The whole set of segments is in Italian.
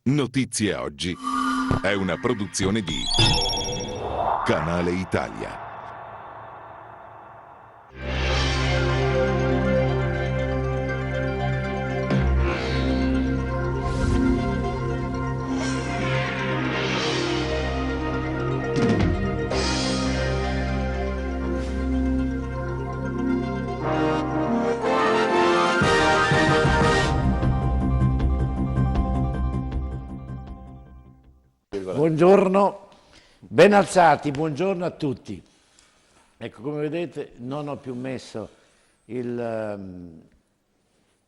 Notizie Oggi è una produzione di Canale Italia. Buongiorno, ben alzati, buongiorno a tutti. Ecco, come vedete non ho più messo il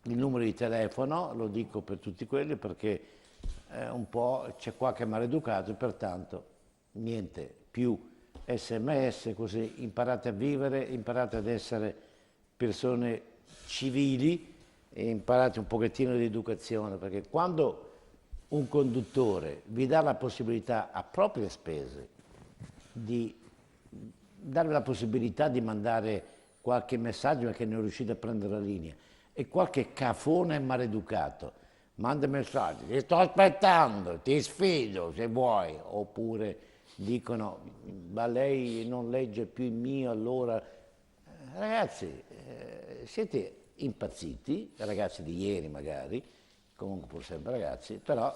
numero di telefono, lo dico per tutti quelli perché un po' c'è qualche maleducato e pertanto niente più SMS, così imparate a vivere, imparate ad essere persone civili e imparate un pochettino di educazione, perché quando un conduttore vi dà la possibilità a proprie spese di dare la possibilità di mandare qualche messaggio perché non riuscite a prendere la linea e qualche cafone maleducato manda messaggi, ti sto aspettando, ti sfido se vuoi, oppure dicono ma lei non legge più il mio, allora ragazzi siete impazziti, ragazzi di ieri magari, comunque pur sempre ragazzi, però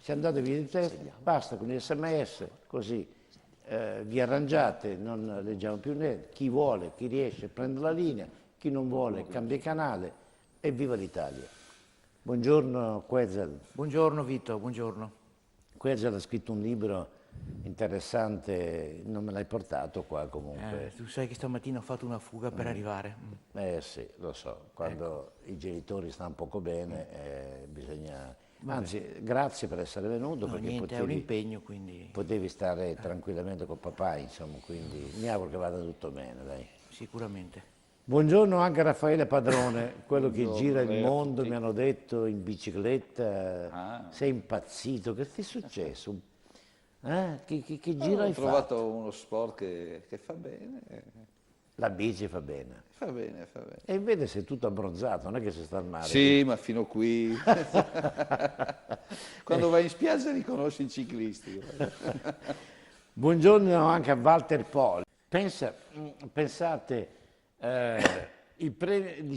se andate via di testa, basta con gli SMS, così vi arrangiate, non leggiamo più niente, chi vuole, chi riesce prende la linea, chi non vuole cambia canale e viva l'Italia. Buongiorno Quetzal. Buongiorno Vito, buongiorno. Quetzal ha scritto un libro interessante, non me l'hai portato qua comunque. Tu sai che stamattina ho fatto una fuga per arrivare. Sì, lo so, quando i genitori stanno poco bene bisogna... Anzi, grazie per essere venuto, No, perché niente, è un impegno, quindi potevi stare tranquillamente con papà, insomma, quindi mi auguro che vada tutto bene, dai. sicuramente. Buongiorno anche a Raffaele Padrone, quello che gira il lei a mondo, tutti. mi hanno detto, in bicicletta, sei impazzito, che ti è successo? Che giro Ho hai trovato fatto? uno sport che fa bene, La bici fa bene. fa bene, fa bene. E invece sei tutto abbronzato, non è che sei sta al mare. Sì, ma fino qui. Quando vai in spiaggia riconosci i ciclisti. Buongiorno anche a Walter Poli. Pensate, il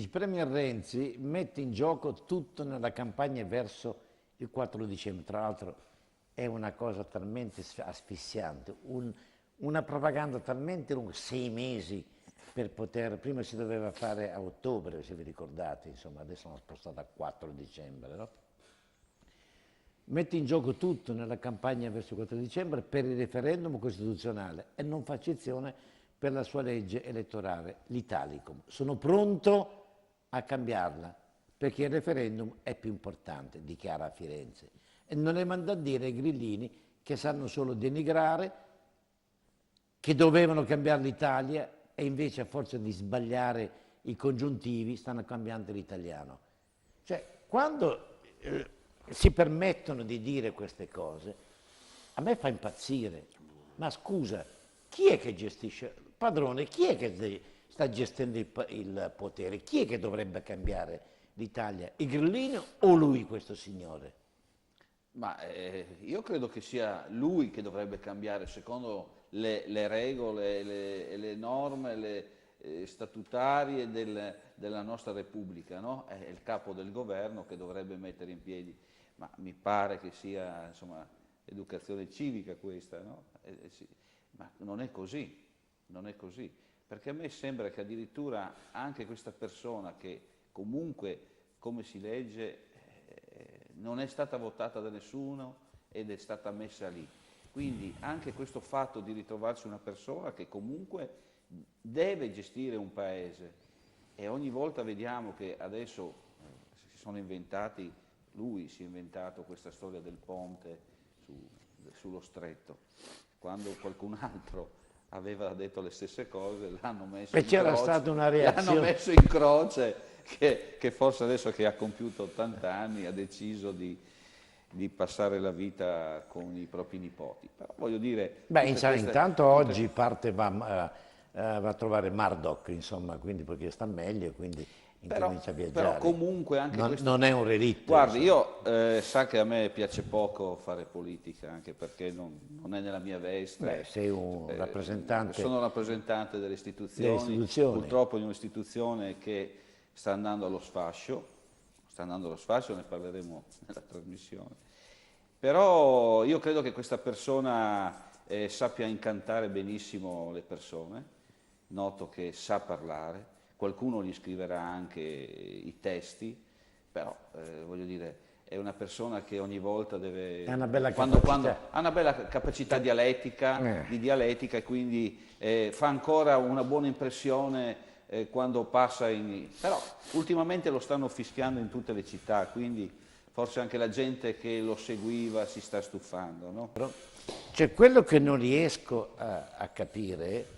Premier Renzi mette in gioco tutto nella campagna verso il 4 dicembre. Tra l'altro è una cosa talmente asfissiante, una propaganda talmente lunga, 6 mesi per poter, prima si doveva fare a ottobre, se vi ricordate, insomma, adesso l'hanno spostata a 4 dicembre, no? Mette in gioco tutto nella campagna verso il 4 dicembre per il referendum costituzionale e non fa eccezione per la sua legge elettorale, l'Italicum. Sono pronto a cambiarla perché il referendum è più importante, dichiara a Firenze. E non le manda a dire ai grillini che sanno solo denigrare, che dovevano cambiare l'Italia e invece a forza di sbagliare i congiuntivi stanno cambiando l'italiano. Cioè, quando si permettono di dire queste cose, a me fa impazzire. Ma scusa, chi è che gestisce? Padrone, chi è che sta gestendo il potere? Chi è che dovrebbe cambiare l'Italia? I grillini o lui, questo signore? Ma io credo che sia lui che dovrebbe cambiare secondo le regole e le norme statutarie della nostra Repubblica, no? È il capo del governo che dovrebbe mettere in piedi, ma mi pare che sia, insomma, educazione civica questa, no? Sì. Ma non è così, non è così, perché a me sembra che addirittura anche questa persona che comunque, come si legge, non è stata votata da nessuno ed è stata messa lì. Quindi anche questo fatto di ritrovarsi una persona che comunque deve gestire un paese e ogni volta vediamo che adesso si sono inventati, lui si è inventato questa storia del ponte sullo stretto, quando qualcun altro aveva detto le stesse cose, l'hanno messo E in c'era croce, stata una reazione. l'hanno messo in croce, che forse adesso che ha compiuto 80 anni ha deciso di passare la vita con i propri nipoti. Però voglio dire... Intanto oggi parte, va a trovare Murdoch, insomma, quindi perché sta meglio, quindi incomincia a viaggiare. Però comunque anche questo... non è un relitto. Guardi, io sa che a me piace poco fare politica, anche perché non è nella mia veste. Beh, sei un rappresentante. Sono rappresentante delle istituzioni, purtroppo in un'istituzione che sta andando allo sfascio, ne parleremo nella trasmissione. Però io credo che questa persona sappia incantare benissimo le persone, noto che sa parlare, qualcuno gli scriverà anche i testi, però voglio dire, è una persona che ogni volta deve... Ha una bella capacità. Ha una bella capacità dialettica, di dialettica, e quindi fa ancora una buona impressione quando passa in... Però ultimamente lo stanno fischiando in tutte le città, quindi forse anche la gente che lo seguiva si sta stufando, no? Cioè, quello che non riesco a capire,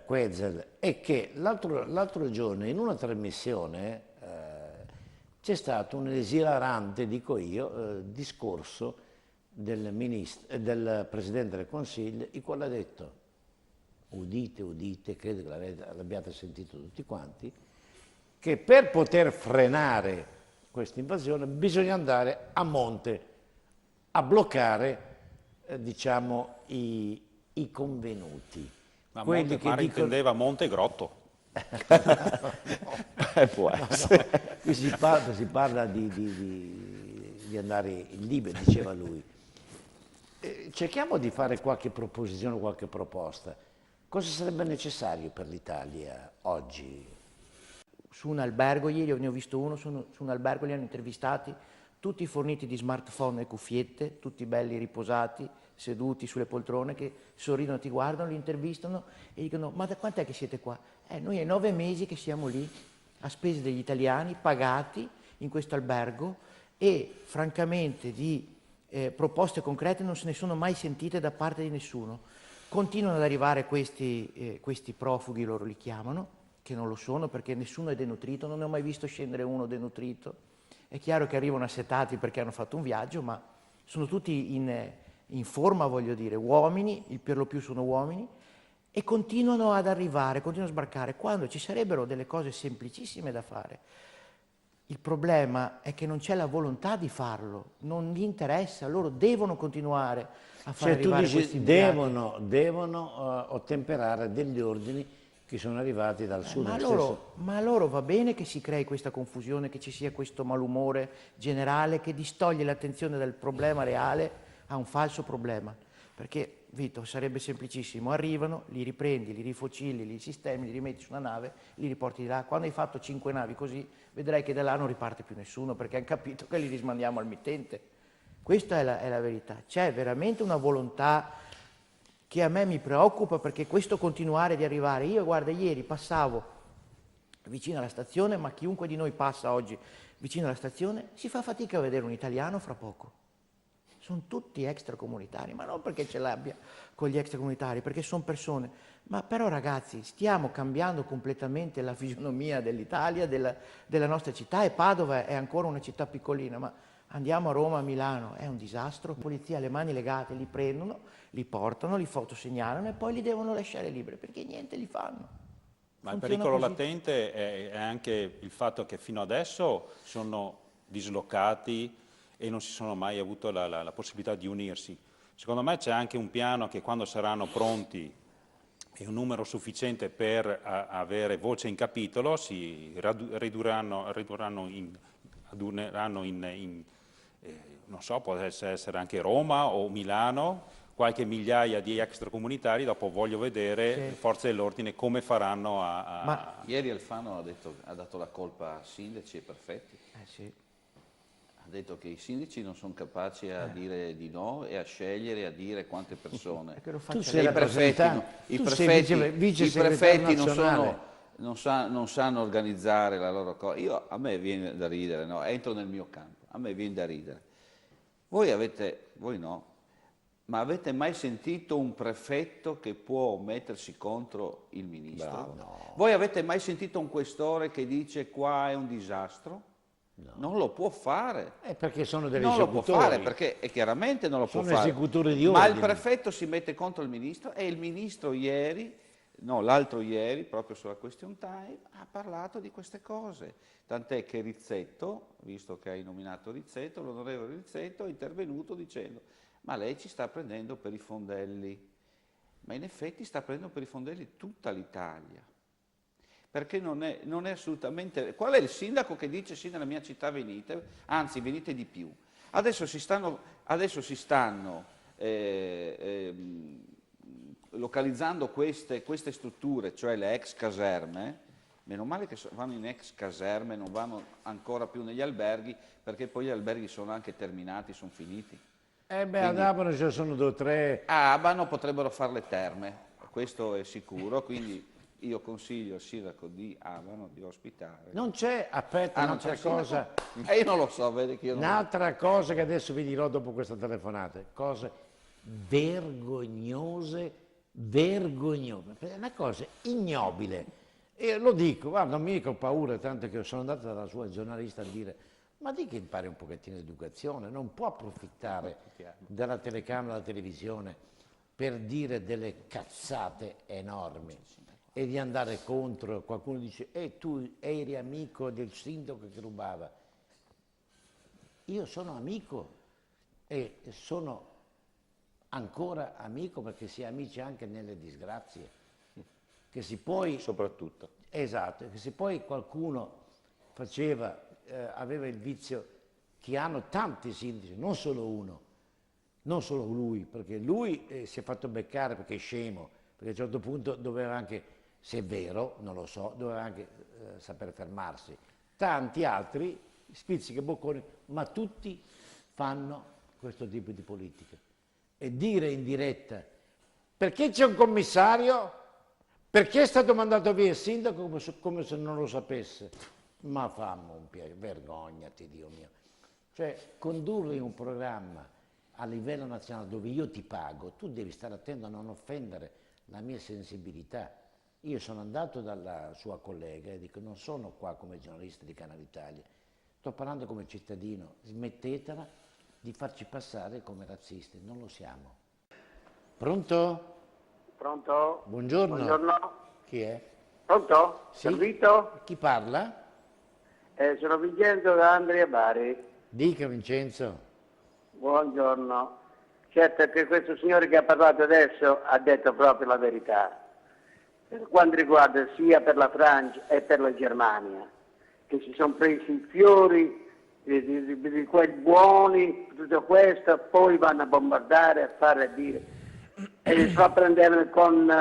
Quetzal, è che l'altro giorno in una trasmissione c'è stato un esilarante, dico io, discorso del Presidente del Consiglio, il quale ha detto, udite, credo che l'abbiate sentito tutti quanti, che per poter frenare questa invasione bisogna andare a monte, a bloccare diciamo i convenuti. Ma quelli Monte che Mare dicono... intendeva Monte Grotto. Può essere. Qui si parla di andare in Libia, diceva lui. Cerchiamo di fare qualche proposizione, qualche proposta. Cosa sarebbe necessario per l'Italia oggi? Su un albergo, ieri ne ho visto uno, su un albergo li hanno intervistati, tutti forniti di smartphone e cuffiette, tutti belli riposati, seduti sulle poltrone, che sorridono, ti guardano, li intervistano e dicono: ma da quant'è che siete qua? Noi è 9 mesi che siamo lì, a spese degli italiani, pagati in questo albergo, e francamente di proposte concrete non se ne sono mai sentite da parte di nessuno. Continuano ad arrivare questi profughi, loro li chiamano, che non lo sono perché nessuno è denutrito, non ne ho mai visto scendere uno denutrito. È chiaro che arrivano assetati perché hanno fatto un viaggio, ma sono tutti in forma, voglio dire, uomini, il per lo più sono uomini, e continuano ad arrivare, continuano a sbarcare, quando ci sarebbero delle cose semplicissime da fare. Il problema è che non c'è la volontà di farlo, non gli interessa, loro devono continuare a fare arrivare questi immigrati. Devono ottemperare degli ordini che sono arrivati dal sud. Ma a loro va bene che si crei questa confusione, che ci sia questo malumore generale che distoglie l'attenzione dal problema reale a un falso problema. Perché, Vito, sarebbe semplicissimo: arrivano, li riprendi, li rifocilli, li sistemi, li rimetti su una nave, li riporti di là. Quando hai fatto 5 navi così, vedrai che da là non riparte più nessuno, perché hanno capito che li rismandiamo al mittente. Questa è la verità. C'è veramente una volontà che a me mi preoccupa, perché questo continuare di arrivare... Io, guarda, ieri passavo vicino alla stazione, ma chiunque di noi passa oggi vicino alla stazione si fa fatica a vedere un italiano fra poco. Sono tutti extracomunitari, ma non perché ce l'abbia con gli extracomunitari, perché sono persone. Ma però, ragazzi, stiamo cambiando completamente la fisionomia dell'Italia, della nostra città, e Padova è ancora una città piccolina, ma andiamo a Roma, a Milano, è un disastro. La polizia ha le mani legate, li prendono, li portano, li fotosegnalano e poi li devono lasciare liberi, perché niente li fanno. Ma il pericolo latente è anche il fatto che fino adesso sono dislocati e non si sono mai avuto la possibilità di unirsi. Secondo me c'è anche un piano che, quando saranno pronti e un numero sufficiente per avere voce in capitolo, si ridurranno non so, può essere anche Roma o Milano, qualche migliaia di extracomunitari. Dopo voglio vedere le forze dell'ordine come faranno a... Ieri Alfano ha dato la colpa a sindaci e prefetti. Sì. Ha detto che i sindaci non sono capaci a dire di no e a scegliere, a dire quante persone. Tu sei i prefetti non sanno organizzare la loro cosa. A me viene da ridere, no? Entro nel mio campo, a me viene da ridere. Voi no, ma avete mai sentito un prefetto che può mettersi contro il ministro? Bravo, no. Voi avete mai sentito un questore che dice qua è un disastro? No. Non lo può fare. Perché sono degli esecutori. Non lo può fare perché chiaramente non lo può fare. Sono esecutori di ordini. ordini. Ma il prefetto si mette contro il ministro, e il ministro ieri no, l'altro ieri, proprio sulla Question Time, ha parlato di queste cose. Tant'è che Rizzetto, visto che hai nominato Rizzetto, l'onorevole Rizzetto è intervenuto dicendo: ma lei ci sta prendendo per i fondelli. Ma in effetti sta prendendo per i fondelli tutta l'Italia. Perché non è assolutamente... Qual è il sindaco che dice sì, nella mia città venite, anzi venite di più? Adesso si stanno localizzando queste strutture, cioè le ex caserme. Meno male che vanno in ex caserme, non vanno ancora più negli alberghi, perché poi gli alberghi sono anche terminati, sono finiti. Quindi, ad Abano ce ne sono 2 o 3. A Abano potrebbero fare le terme, questo è sicuro, quindi io consiglio al sindaco di Abano di ospitare. Non c'è, aspetta, un'altra cosa. Io non lo so, vedi che io non lo so. Un'altra cosa che adesso vi dirò dopo questa telefonata, cose vergognose, è una cosa ignobile. E lo dico, guarda, non mica ho paura, tanto che sono andato dalla sua giornalista a dire: ma di che impari un pochettino di educazione, non può approfittare della telecamera, della televisione per dire delle cazzate enormi e di andare contro. Qualcuno dice: tu eri amico del sindaco che rubava. Io sono amico e sono ancora amico, perché si è amici anche nelle disgrazie. Che se poi... Soprattutto. Esatto, che se poi qualcuno aveva il vizio che hanno tanti sindaci, non solo uno, non solo lui, perché lui si è fatto beccare perché è scemo, perché a un certo punto doveva anche, se è vero, non lo so, doveva anche saper fermarsi. Tanti altri, spizzichi bocconi, ma tutti fanno questo tipo di politica. E dire in diretta: perché c'è un commissario? Perché è stato mandato via il sindaco come se non lo sapesse? Ma fammi un piacere, vergognati, Dio mio. Cioè, condurre un programma a livello nazionale dove io ti pago, tu devi stare attento a non offendere la mia sensibilità. Io sono andato dalla sua collega e dico: non sono qua come giornalista di Canale Italia, sto parlando come cittadino, smettetela di farci passare come razzisti, non lo siamo. Pronto? Pronto? Buongiorno. Buongiorno. Chi è? Pronto? Sì? Servito? Chi parla? Sono Vincenzo da Andria Bari. Dica, Vincenzo. Buongiorno. Certo che questo signore che ha parlato adesso ha detto proprio la verità. Per quanto riguarda sia per la Francia e per la Germania, che si sono presi i fiori di quei buoni, tutto questo, poi vanno a bombardare, a fare e dire. E si fa prendere con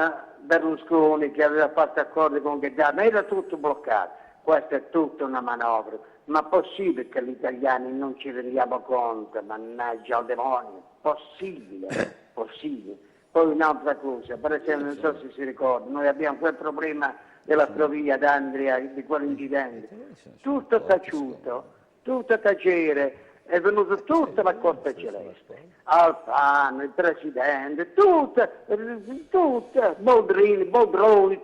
Berlusconi, che aveva fatto accordi con Gheddafi, ma era tutto bloccato. Questa è tutta una manovra. Ma possibile che gli italiani non ci rendiamo conto? Mannaggia al demonio. Possibile, possibile. Poi un'altra cosa, per esempio, non so se si ricorda, noi abbiamo quel problema della Provia d'Andria, di quell'incidente. Tutto taciuto, tutto tacere. È venuta tutta la Corte Celeste, Alfano, il Presidente, tutte, Boldrini,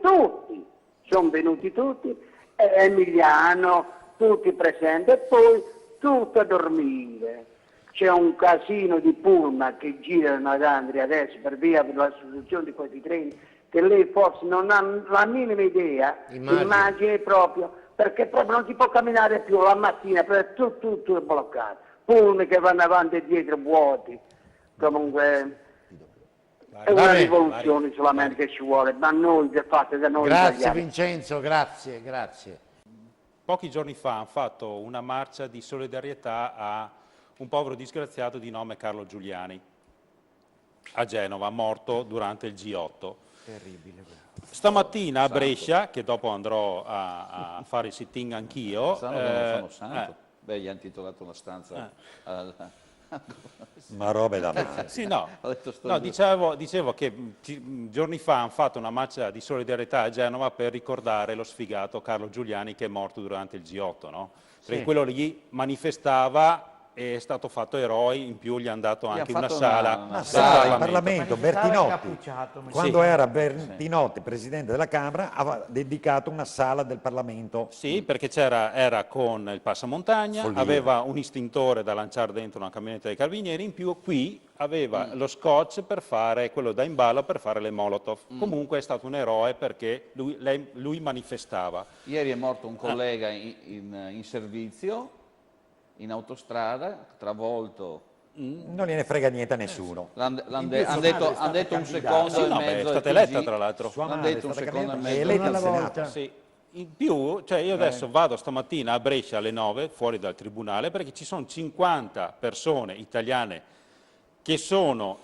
tutti, sono venuti tutti, Emiliano, tutti presenti, e poi tutto a dormire. C'è un casino di pullman che girano ad Andria adesso per via della sostituzione di questi treni, che lei forse non ha la minima idea, immagine proprio, perché proprio non si può camminare più la mattina, perché tutto è bloccato. Pullman che vanno avanti e dietro vuoti. Comunque è una rivoluzione solamente che ci vuole, ma noi fatte da noi Grazie italiani. Vincenzo, grazie. Pochi giorni fa hanno fatto una marcia di solidarietà a un povero disgraziato di nome Carlo Giuliani, a Genova, morto durante il G8. Terribile. Stamattina a Brescia, che dopo andrò a fare il sit-in anch'io. Sanno che non sono santo. Beh, gli hanno titolato una stanza. Ma robe da male. Sì, no, dicevo che giorni fa hanno fatto una marcia di solidarietà a Genova per ricordare lo sfigato Carlo Giuliani che è morto durante il G8, no? Perché Sì. quello lì manifestava e è stato fatto eroe, in più gli hanno dato anche una sala. Una sala in Parlamento, Manifestava Bertinotti, incappucciato, ma quando sì. era Bertinotti presidente della Camera, aveva dedicato una sala del Parlamento. Sì, perché era con il passamontagna, Follia. aveva un istintore da lanciare dentro una camionetta dei carabinieri, in più qui aveva lo scotch per fare, quello da imballo per fare le Molotov. Comunque è stato un eroe perché lui manifestava. Ieri è morto un collega in servizio, in autostrada, travolto. Non gliene frega niente a nessuno. Hanno detto un secondo Sì, e no, mezzo. è stata al eletta TG. tra l'altro. Hanno detto un secondo e È mezzo. eletta al Una Senato. volta. Sì. In più, cioè io adesso vado stamattina a Brescia alle 9, fuori dal tribunale, perché ci sono 50 persone italiane che sono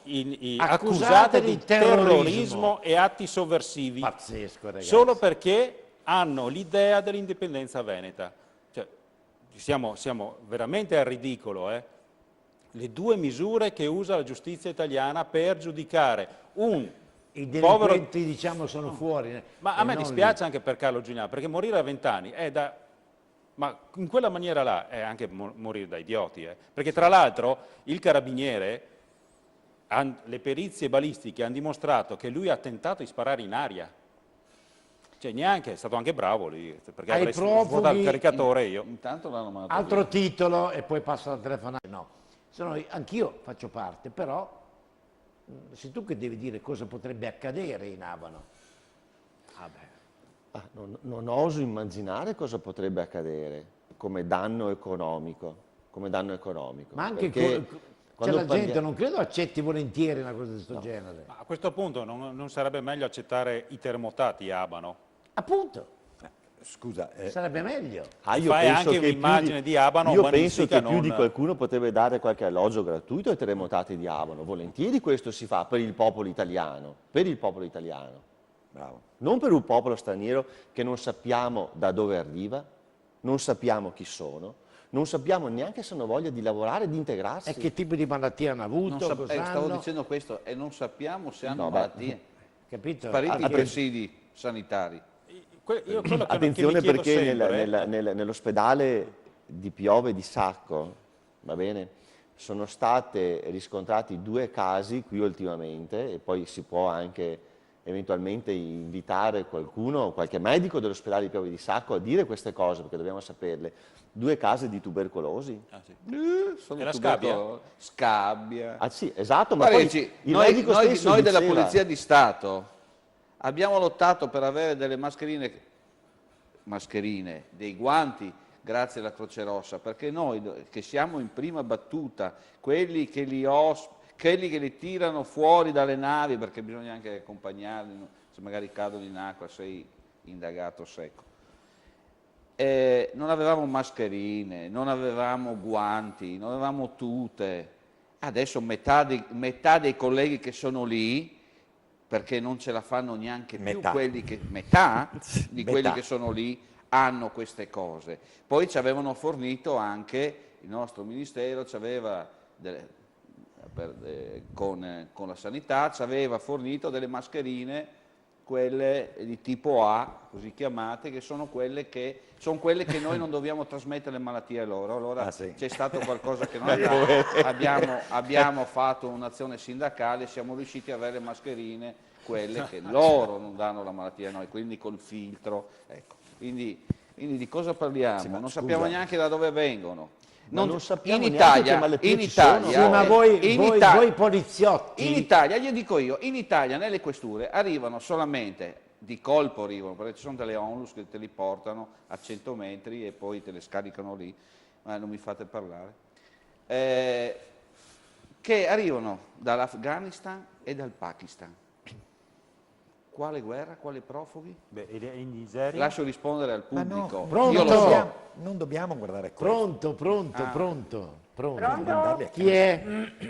accusate di terrorismo e atti sovversivi, Pazzesco, ragazzi. solo perché hanno l'idea dell'indipendenza veneta. Cioè, siamo veramente al ridicolo, Le due misure che usa la giustizia italiana per giudicare un I povero... delinquenti, diciamo, sono fuori. Ma a me dispiace anche per Carlo Giuliano, perché morire a 20 anni è da... Ma in quella maniera là è anche morire da idioti, Perché tra l'altro il carabiniere, le perizie balistiche hanno dimostrato che lui ha tentato di sparare in aria. Cioè neanche, è stato anche bravo lì, perché Ai avrei profughi- svuotato il caricatore io. Intanto l'hanno mandato Altro via. titolo e poi passo alla telefonata. No, anch'io faccio parte, però sei tu che devi dire cosa potrebbe accadere in Abano. Non oso immaginare cosa potrebbe accadere come danno economico. Ma anche perché c'è quando la gente, parliamo- non credo accetti volentieri una cosa di questo genere. Ma a questo punto non sarebbe meglio accettare i terremotati a Abano? Appunto, Scusa, sarebbe meglio. io fai penso anche che più un'immagine di Abano io penso umanistica, che più di non- qualcuno potrebbe dare qualche alloggio gratuito ai terremotati di Abano. Volentieri questo si fa per il popolo italiano, bravo. non per un popolo straniero che non sappiamo da dove arriva, non sappiamo chi sono, non sappiamo neanche se hanno voglia di lavorare e di integrarsi. E che tipo di malattia hanno avuto, cosa Stavo hanno, dicendo questo, e non sappiamo se hanno No, beh. malattie. capito? Spariti i Anche- presidi sanitari. Io quello che Attenzione mi chiedo perché sempre, nell'ospedale di Piove di Sacco, va bene, sono state riscontrati 2 casi qui ultimamente e poi si può anche eventualmente invitare qualcuno, qualche medico dell'ospedale di Piove di Sacco a dire queste cose perché dobbiamo saperle. 2 casi di tubercolosi. Sono E la scabbia? Scabbia. Ah sì, esatto, ma Guarda, poi dici, il medico stesso noi della diceva- Polizia di Stato abbiamo lottato per avere delle mascherine, dei guanti, grazie alla Croce Rossa, perché noi che siamo in prima battuta, quelli che li tirano fuori dalle navi, perché bisogna anche accompagnarli, no? Se magari cadono in acqua sei indagato secco. Non avevamo mascherine, non avevamo guanti, non avevamo tute. Adesso metà dei colleghi che sono lì, perché non ce la fanno neanche più Metà. metà di Metà. quelli che sono lì hanno queste cose. Poi ci avevano fornito anche, il nostro ministero ci aveva con la sanità ci aveva fornito delle mascherine, quelle di tipo A, così chiamate, che sono quelle che noi non dobbiamo trasmettere le malattie a loro. Allora Ah, sì. c'è stato qualcosa che noi abbiamo fatto un'azione sindacale e siamo riusciti a avere le mascherine, quelle che loro non danno la malattia a noi, quindi col filtro. Ecco. Quindi di cosa parliamo? Sì, ma non scusa. sappiamo neanche da dove vengono. Ma non sappiamo in neanche Italia, che malattie in ci sono. Italia, Sì, ma voi poliziotti, in Italia, io dico in Italia nelle questure arrivano solamente, di colpo arrivano, perché ci sono delle onlus che te li portano a 100 metri e poi te le scaricano lì, ma non mi fate parlare, che arrivano dall'Afghanistan e dal Pakistan. Quale guerra, quale profughi? beh, in Nigeria... Lascio rispondere al Ma pubblico. no, Pronto? Io lo so. non dobbiamo guardare questo. pronto. Mandarli a Chi è?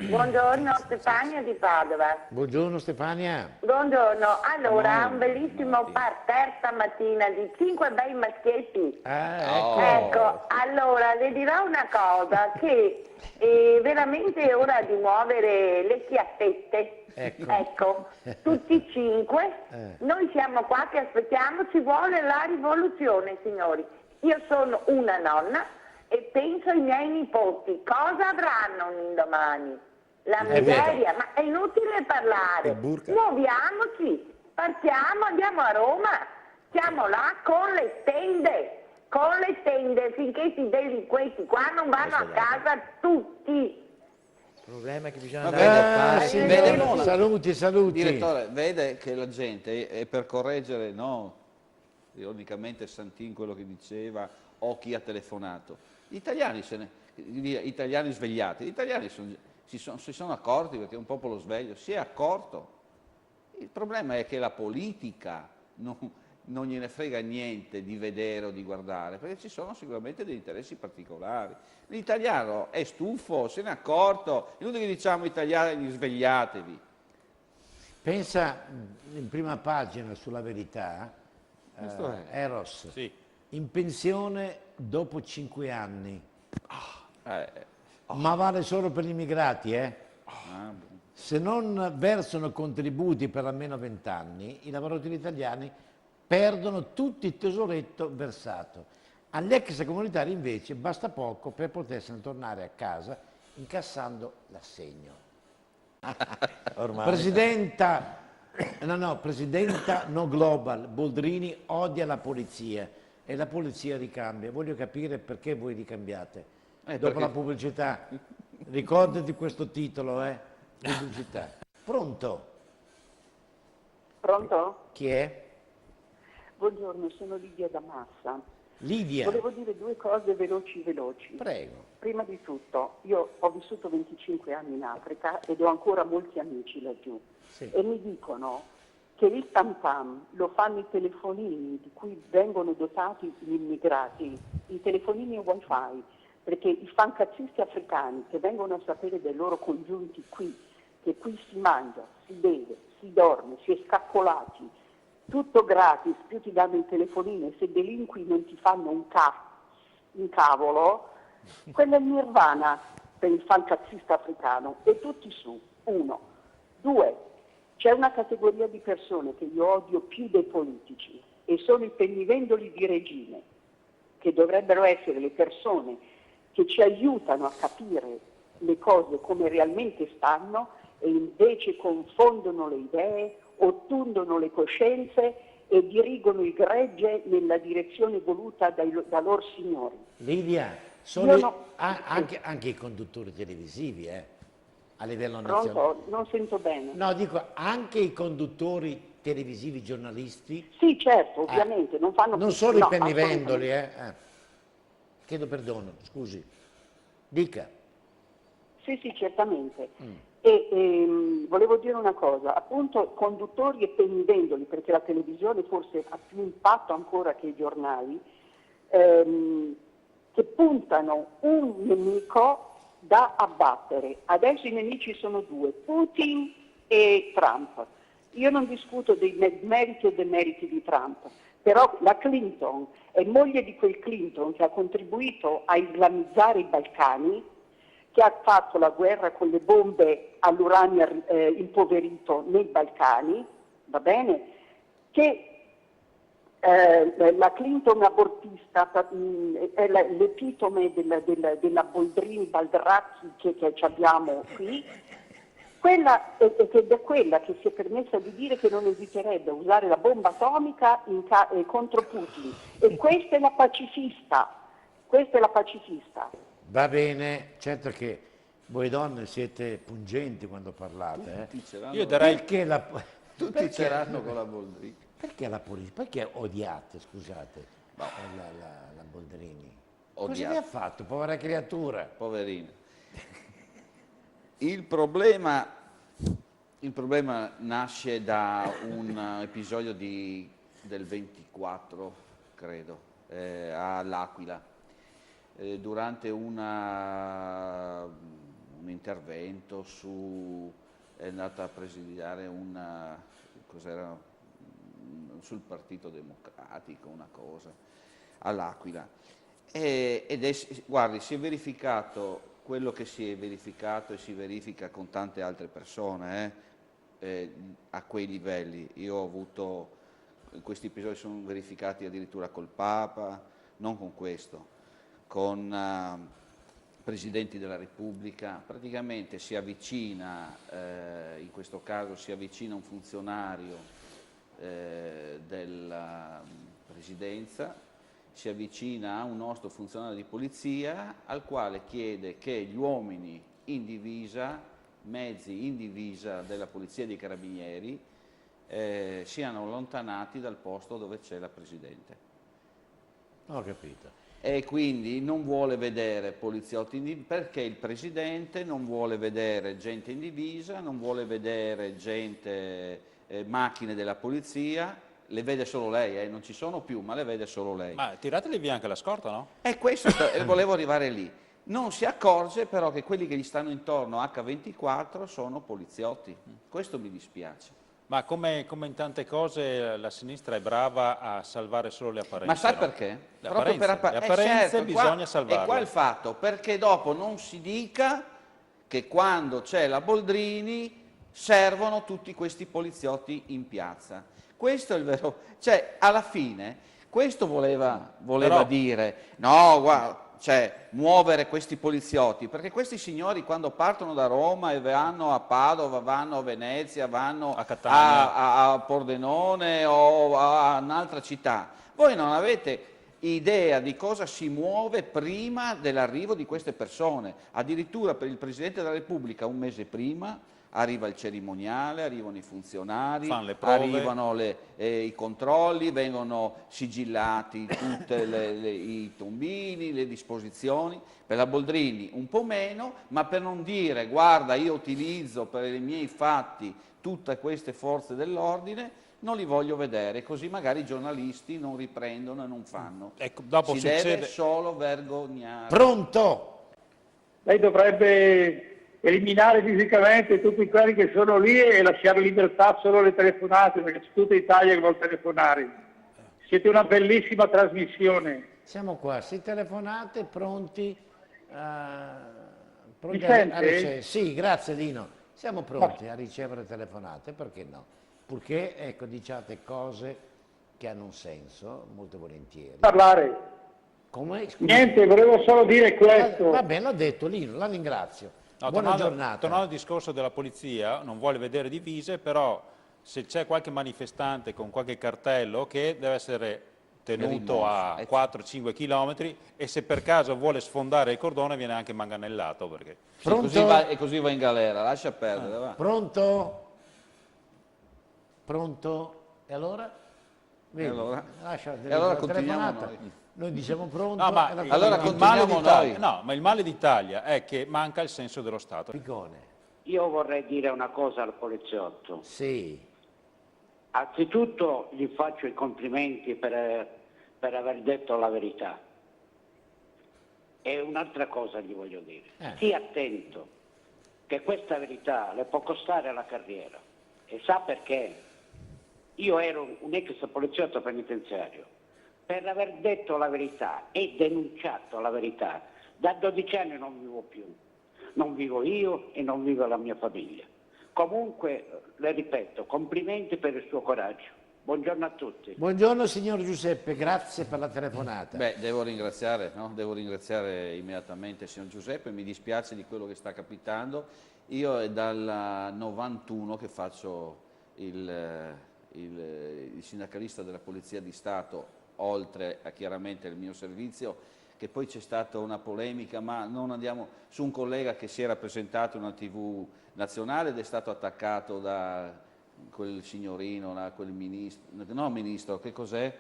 Buongiorno, Stefania di Padova. Buongiorno Stefania. Buongiorno, allora un bellissimo parterre stamattina di 5 bei maschietti. Ecco. Ecco, allora le dirò una cosa, che veramente è ora di muovere le chiappette. Ecco. Tutti 5, noi siamo qua che aspettiamo, ci vuole la rivoluzione, signori. Io sono una nonna e penso ai miei nipoti, cosa avranno un indomani? La miseria, ma è inutile parlare. Il burka. Muoviamoci, partiamo, andiamo a Roma, siamo là con le tende, finché questi delinquenti qua non vanno a casa tutti. problema è che bisogna Vabbè, andare a signori, saluti, saluti. Direttore, vede che la gente, e per correggere, no, ironicamente Santin quello che diceva, o chi ha telefonato, gli italiani, gli italiani svegliati, gli italiani si sono accorti, perché è un popolo sveglio, si è accorto. Il problema è che la politica non gliene frega niente di vedere o di guardare, perché ci sono sicuramente degli interessi particolari. L'italiano è stufo, se n'è accorto, è inutile che diciamo italiani svegliatevi. Pensa in prima pagina sulla Verità, Eros, Sì. in pensione dopo 5 anni. Ma vale solo per gli immigrati, Se non versano contributi per almeno 20 anni, i lavoratori italiani perdono tutto il tesoretto versato. Agli extracomunitari invece basta poco per potersene tornare a casa incassando l'assegno. Presidenta No Global, Boldrini odia la polizia e la polizia ricambia. Voglio capire perché voi ricambiate. Dopo perché... la pubblicità, ricordati questo titolo, pubblicità. Pronto? Pronto? Chi è? Buongiorno, sono Lidia da Massa. Lidia. Volevo dire due cose veloci. Prego. Prima di tutto, io ho vissuto 25 anni in Africa ed ho ancora molti amici laggiù. Sì. E mi dicono che il tam tam lo fanno i telefonini di cui vengono dotati gli immigrati, i telefonini wifi, perché i fancazzisti africani che vengono a sapere dei loro congiunti qui, che qui si mangia, si beve, si dorme, si è scaccolati, tutto gratis, più ti danno il telefonino e se delinqui non ti fanno un cavolo, quello è il nirvana per il fancazzista africano, e tutti su, 1. 2, c'è una categoria di persone che io odio più dei politici e sono i pennivendoli di regime, che dovrebbero essere le persone che ci aiutano a capire le cose come realmente stanno e invece confondono le idee, ottundono le coscienze e dirigono il gregge nella direzione voluta da loro signori. Lidia, anche i conduttori televisivi, a livello nazionale. Pronto? Non sento bene. No, dico, anche i conduttori televisivi, giornalisti. Sì, certo, ovviamente. Non fanno non più, solo no, i pennivendoli, Chiedo perdono, scusi. Dica. Sì, certamente. E volevo dire una cosa, appunto conduttori e pennivendoli, perché la televisione forse ha più impatto ancora che i giornali, che puntano un nemico da abbattere. Adesso i nemici sono 2, Putin e Trump. Io non discuto dei meriti e demeriti di Trump, però la Clinton è moglie di quel Clinton che ha contribuito a islamizzare i Balcani, che ha fatto la guerra con le bombe all'uranio impoverito nei Balcani, va bene? Che la Clinton abortista è l'epitome della Boldrini Baldracchi che abbiamo qui, ed è quella che si è permessa di dire che non esiterebbe a usare la bomba atomica contro Putin. E questa è la pacifista. Va bene, certo che voi donne siete pungenti quando parlate. Io darei... Tutti ceranno con la Boldrini. Perché la polizia? Perché odiate, scusate, la Boldrini? Odiate. Cosa ne ha fatto, povera creatura? Poverina. Il problema nasce da un episodio del 24, credo, all'Aquila, durante un intervento è andata a presidiare sul Partito Democratico, una cosa, all'Aquila. Guardi, si è verificato quello che si è verificato e si verifica con tante altre persone a quei livelli. Io ho avuto, questi episodi sono verificati addirittura col Papa, non con questo, con presidenti della Repubblica. Praticamente si avvicina, in questo caso si avvicina un funzionario della Presidenza, si avvicina a un nostro funzionario di polizia al quale chiede che gli uomini in divisa mezzi in divisa della Polizia e dei Carabinieri siano allontanati dal posto dove c'è la Presidente. Ho capito. E quindi non vuole vedere poliziotti in divisa, perché il Presidente non vuole vedere gente in divisa, non vuole vedere gente, macchine della Polizia, le vede solo lei, non ci sono più, ma le vede solo lei. Ma tirateli via anche la scorta, no? E questo volevo arrivare lì. Non si accorge però che quelli che gli stanno intorno H24 sono poliziotti. Questo mi dispiace. Ma come in tante cose la sinistra è brava a salvare solo le apparenze. Ma sai no? perché? Le Proprio apparenze, per le apparenze certo, bisogna salvarle. E qua il fatto, perché dopo non si dica che quando c'è la Boldrini servono tutti questi poliziotti in piazza. Questo è il vero, cioè alla fine questo voleva Però, dire, no guarda, cioè muovere questi poliziotti, perché questi signori quando partono da Roma e vanno a Padova, vanno a Venezia, vanno a Catania, a Pordenone o a un'altra città, voi non avete idea di cosa si muove prima dell'arrivo di queste persone. Addirittura per il Presidente della Repubblica un mese prima arriva il cerimoniale, arrivano i funzionari, fanno le prove, arrivano i controlli, vengono sigillati tutti i tombini, le disposizioni. Per la Boldrini un po' meno, ma per non dire guarda io utilizzo per i miei fatti tutte queste forze dell'ordine, non li voglio vedere, così magari i giornalisti non riprendono e non fanno. Ecco, dopo si deve solo vergognare. Pronto? Lei dovrebbe eliminare fisicamente tutti quelli che sono lì e lasciare libertà solo le telefonate, perché c'è tutta Italia che vuole telefonare. Siete una bellissima trasmissione. Siamo qua, se telefonate, pronti a sente? ricevere. Sì, grazie Dino. Siamo pronti a ricevere telefonate, perché no? Purché, ecco, diciate cose che hanno un senso, molto volentieri. Parlare. Come? Scusi. Niente, volevo solo dire questo. Va bene, l'ho detto Lino, la ringrazio. No, Buona giornata. Tornando al discorso della polizia, non vuole vedere divise, però se c'è qualche manifestante con qualche cartello che deve essere tenuto a 4-5 km e se per caso vuole sfondare il cordone viene anche manganellato. Perché... Sì, così va in galera, lascia perdere. Va. Pronto? Pronto? E allora? Vedi, allora? Lascia E allora continuiamo noi diciamo pronto. No, ma allora continuiamo noi. No, ma il male d'Italia è che manca il senso dello Stato. Piccone. Io vorrei dire una cosa al poliziotto. Sì. Anzitutto gli faccio i complimenti per aver detto la verità. E un'altra cosa gli voglio dire. Stia attento che questa verità le può costare la carriera. E sa perché? Io ero un ex poliziotto penitenziario. Per aver detto la verità e denunciato la verità, da 12 anni non vivo più. Non vivo io e non vivo la mia famiglia. Comunque, le ripeto, complimenti per il suo coraggio. Buongiorno a tutti. Buongiorno signor Giuseppe, grazie per la telefonata. Beh, devo ringraziare immediatamente il signor Giuseppe, mi dispiace di quello che sta capitando. Io è dal 91 che faccio il sindacalista della Polizia di Stato, oltre a chiaramente il mio servizio, che poi c'è stata una polemica, ma non andiamo su un collega che si era presentato in una TV nazionale ed è stato attaccato da quel signorino, quel ministro, che cos'è?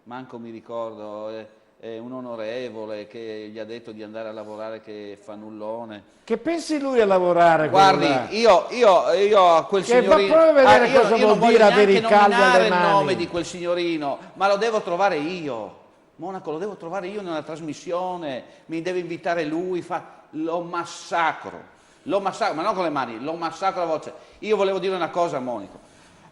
Manco mi ricordo, è un onorevole che gli ha detto di andare a lavorare, che fa nullone. Che pensi lui a lavorare? Guardi, io a quel signorino, ma vedere cosa vuol dire avere il caldo alle mani. Il nome di quel signorino, ma lo devo trovare io. Monaco, lo devo trovare io nella trasmissione, mi deve invitare lui, lo massacro, ma non con le mani, lo massacro a voce. Io volevo dire una cosa a Monaco.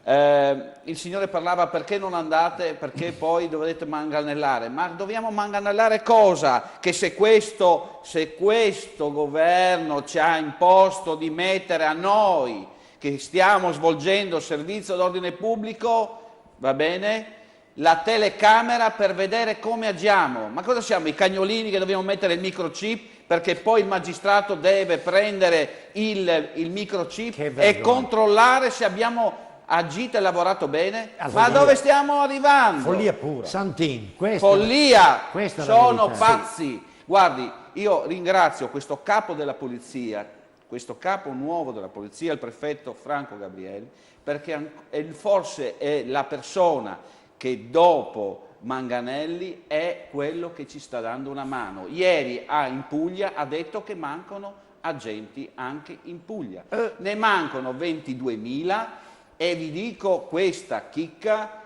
Il signore parlava perché non andate, perché poi dovete manganellare, ma dobbiamo manganellare cosa? Che se questo governo ci ha imposto di mettere a noi che stiamo svolgendo servizio d'ordine pubblico, va bene, la telecamera per vedere come agiamo. Ma cosa siamo, i cagnolini che dobbiamo mettere il microchip perché poi il magistrato deve prendere il microchip e controllare se abbiamo agito e lavorato bene? Ma dove stiamo arrivando? Follia pura. Santin, follia, sono verità. pazzi. Guardi, io ringrazio questo capo della polizia questo capo nuovo della polizia, il prefetto Franco Gabrielli, perché forse è la persona che dopo Manganelli è quello che ci sta dando una mano. Ieri in Puglia ha detto che mancano agenti anche in Puglia. Ne mancano 22.000 e vi dico questa chicca,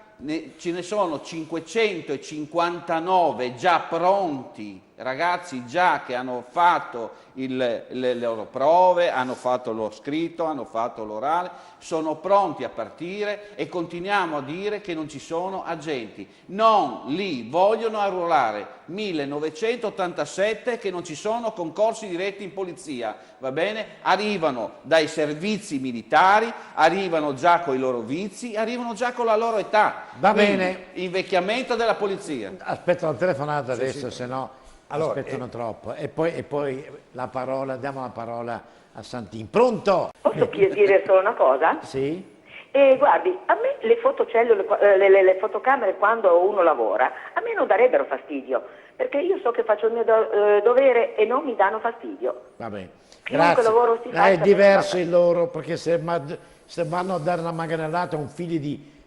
ce ne sono 559 già pronti, ragazzi già che hanno fatto le loro prove, hanno fatto lo scritto, hanno fatto l'orale, sono pronti a partire e continuiamo a dire che non ci sono agenti. Non li vogliono arruolare. 1987 che non ci sono concorsi diretti in polizia, va bene? Arrivano dai servizi militari, arrivano già con i loro vizi, arrivano già con la loro età. Va Quindi, bene. invecchiamento della polizia. Aspetta la telefonata adesso, sì. se no Allora, aspettano troppo. E poi la parola, diamo la parola a Santin. Pronto? Posso dire solo una cosa? Sì? Guardi, a me le fotocellule, le fotocamere quando uno lavora, a me non darebbero fastidio, perché io so che faccio il mio dovere e non mi danno fastidio. Va bene. Chiunque Grazie. lavoro si È faccia, diverso il loro, perché se vanno a dare una manganellata a un figlio di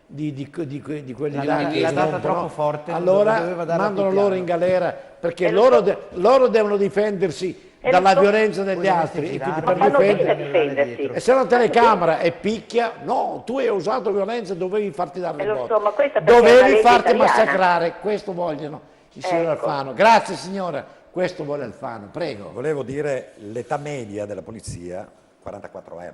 quelli La là data- che la data rompono, troppo forte, allora doveva darla mandano più piano. loro in galera, perché loro devono difendersi dalla violenza degli altri, e quindi per fanno bene a difendere. difendersi. E se la telecamera è picchia, no, tu hai usato violenza, dovevi farti dare le lo so, ma botte, questa perché è una dovevi legge farti italiana. massacrare, questo vogliono il signor Ecco. Alfano. Grazie signora, questo vuole Alfano, prego. Volevo dire l'età media della polizia, 44 anni.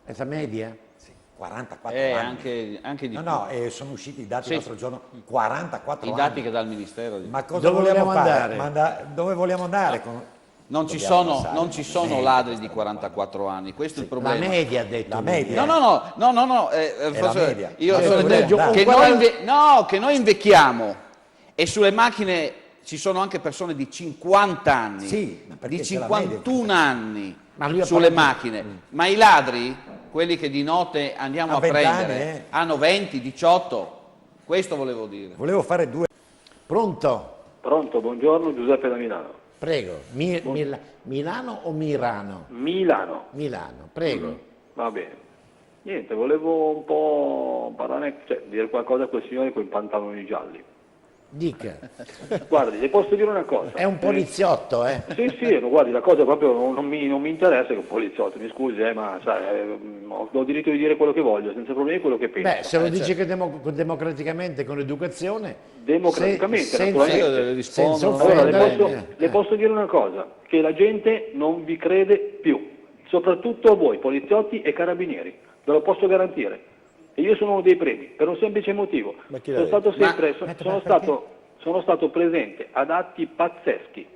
Età media? Sì, 44 anni. Anche di No, più. no, sono usciti i dati Sì. l'altro giorno, 44 I anni. dati che dà il Ministero. Ma cosa Dove vogliamo vogliamo fare? andare? Dove vogliamo andare? Non ci Dobbiamo sono, passare non ci sono media, ladri di 44 anni, questo è il La problema. media ha detto La lui. media. No, la forse media. io Ma sono dove vogliamo andare? che noi invecchiamo e sulle macchine ci sono anche persone di 50 anni, Sì, ma perché di c'è la media. 51 anni Ma lui ha sulle parlato- macchine, ma i ladri, quelli che di notte andiamo A a 20 prendere, anni, hanno 20, 18, questo volevo dire. Volevo fare due. Pronto? Pronto, buongiorno, Giuseppe da Milano. Prego. Milano o Mirano? Milano. Milano, prego. Va bene. Niente, volevo un po' parlare, dire qualcosa a quel signore con i pantaloni gialli. Dica. Guardi, le posso dire una cosa. È un poliziotto, eh? Sì, guardi, la cosa proprio non mi interessa che un poliziotto, mi scusi, ma sai, ho diritto di dire quello che voglio, senza problemi quello che penso. Beh, se lo dice che democraticamente, con educazione... Democraticamente, naturalmente. Senza Allora, offendere. le posso dire una cosa, che la gente non vi crede più, soprattutto a voi, poliziotti e carabinieri, ve lo posso garantire. E io sono uno dei primi, per un semplice motivo. Sono stato sempre, sono stato presente ad atti pazzeschi,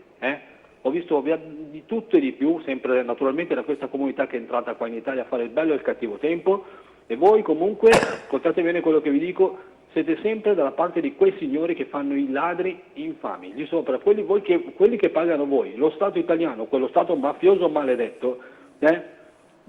ho visto di tutto e di più, sempre naturalmente da questa comunità che è entrata qua in Italia a fare il bello e il cattivo tempo, e voi comunque, ascoltate bene quello che vi dico, siete sempre dalla parte di quei signori che fanno i ladri infami, lì sopra, quelli che pagano voi, lo Stato italiano, quello Stato mafioso maledetto,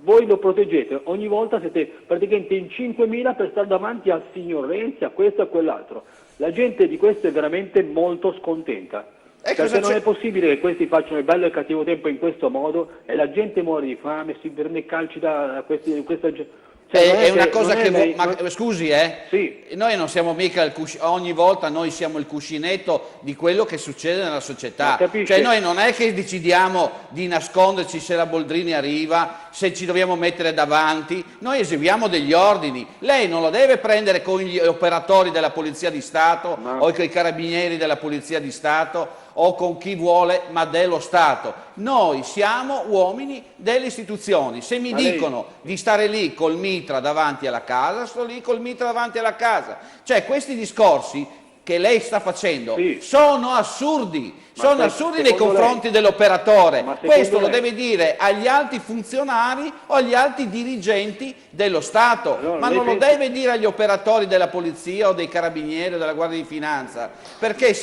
voi lo proteggete, ogni volta siete praticamente in 5.000 per stare davanti al signor Renzi, a questo e a quell'altro. La gente di questo è veramente molto scontenta, perché non è possibile che questi facciano il bello e il cattivo tempo in questo modo e la gente muore di fame, si prende calci da questa gente. È una cosa che... scusi, Sì. Noi non siamo mica ogni volta noi siamo il cuscinetto di quello che succede nella società. Cioè noi non è che decidiamo di nasconderci se la Boldrini arriva, se ci dobbiamo mettere davanti, noi eseguiamo degli ordini. Lei non lo deve prendere con gli operatori della Polizia di Stato o con i carabinieri della Polizia di Stato o con chi vuole, ma dello Stato. Noi siamo uomini delle istituzioni. Se mi dicono di stare lì col mitra davanti alla casa, sto lì col mitra davanti alla casa. Cioè questi discorsi che lei sta facendo sono assurdi, sono assurdi nei confronti dell'operatore. Questo lo deve dire agli alti funzionari o agli alti dirigenti dello Stato, ma non lo deve dire agli operatori della polizia o dei carabinieri o della Guardia di Finanza, perché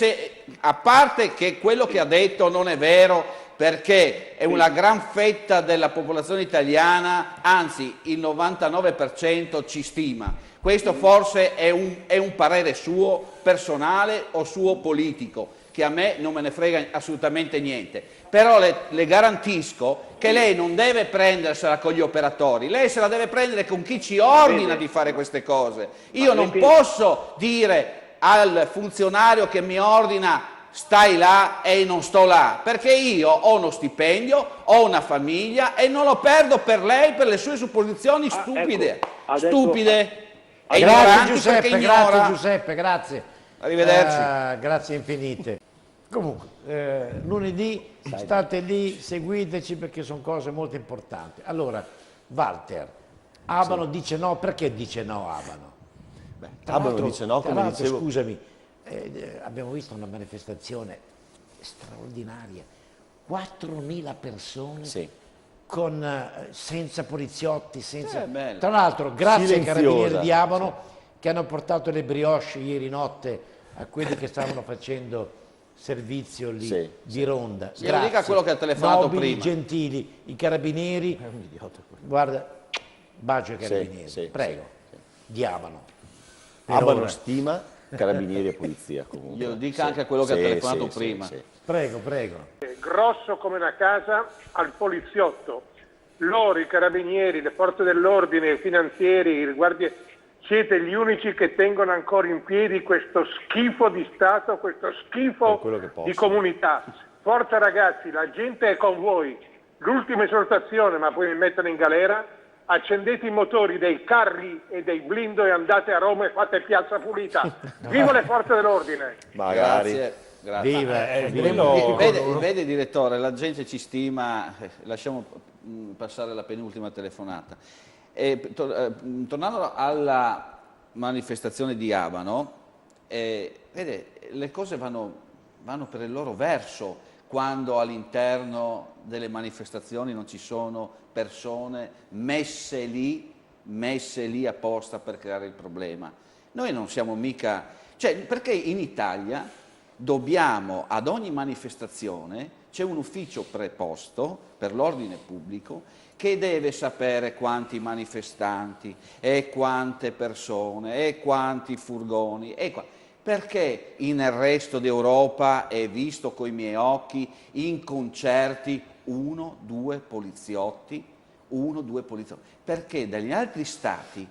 a parte che quello che ha detto non è vero, perché è una gran fetta della popolazione italiana, anzi il 99% ci stima. Questo forse è un parere suo personale o suo politico, che a me non me ne frega assolutamente niente. però le garantisco che lei non deve prendersela con gli operatori, lei se la deve prendere con chi ci ordina di fare queste cose. Io non posso dire al funzionario che mi ordina stai là e non sto là, perché io ho uno stipendio, ho una famiglia e non lo perdo per lei, per le sue supposizioni stupide, stupide e ignoranti perché ignora. Grazie Giuseppe, grazie. Arrivederci. Grazie infinite. Comunque, lunedì state lì, seguiteci perché sono cose molto importanti. Allora, Walter, Abano dice no, perché dice no Abano? Abano dice no, come dicevo. Scusami, abbiamo visto una manifestazione straordinaria, 4.000 persone senza poliziotti, senza... Tra l'altro grazie ai carabinieri di Abano che hanno portato le brioche ieri notte a quelli che stavano facendo servizio lì di ronda. Glielo dica quello che ha telefonato nobili, prima. gentili, i carabinieri, guarda, bacio ai carabinieri, prego, di Abano. Abano stima carabinieri e polizia comunque. Glielo dica anche a quello che ha telefonato prima. Prego, prego. Grosso come una casa al poliziotto. Loro, i carabinieri, le forze dell'ordine, i finanzieri, i guardie, siete gli unici che tengono ancora in piedi questo schifo di Stato, questo schifo di comunità. Forza ragazzi, la gente è con voi. L'ultima esortazione, ma poi mi mettono in galera, accendete i motori dei carri e dei blindo e andate a Roma e fate piazza pulita. Viva le forze dell'ordine! Magari. Grazie. Grazie. Viva. Vede direttore, la gente ci stima, lasciamo passare la penultima telefonata. Tornando alla manifestazione di Abano, vede, le cose vanno per il loro verso quando all'interno delle manifestazioni non ci sono persone messe lì apposta per creare il problema. Noi non siamo mica... perché in Italia dobbiamo, ad ogni manifestazione, c'è un ufficio preposto per l'ordine pubblico che deve sapere quanti manifestanti e quante persone e quanti furgoni perché nel resto d'Europa è visto coi miei occhi in concerti 1-2 poliziotti, perché dagli altri stati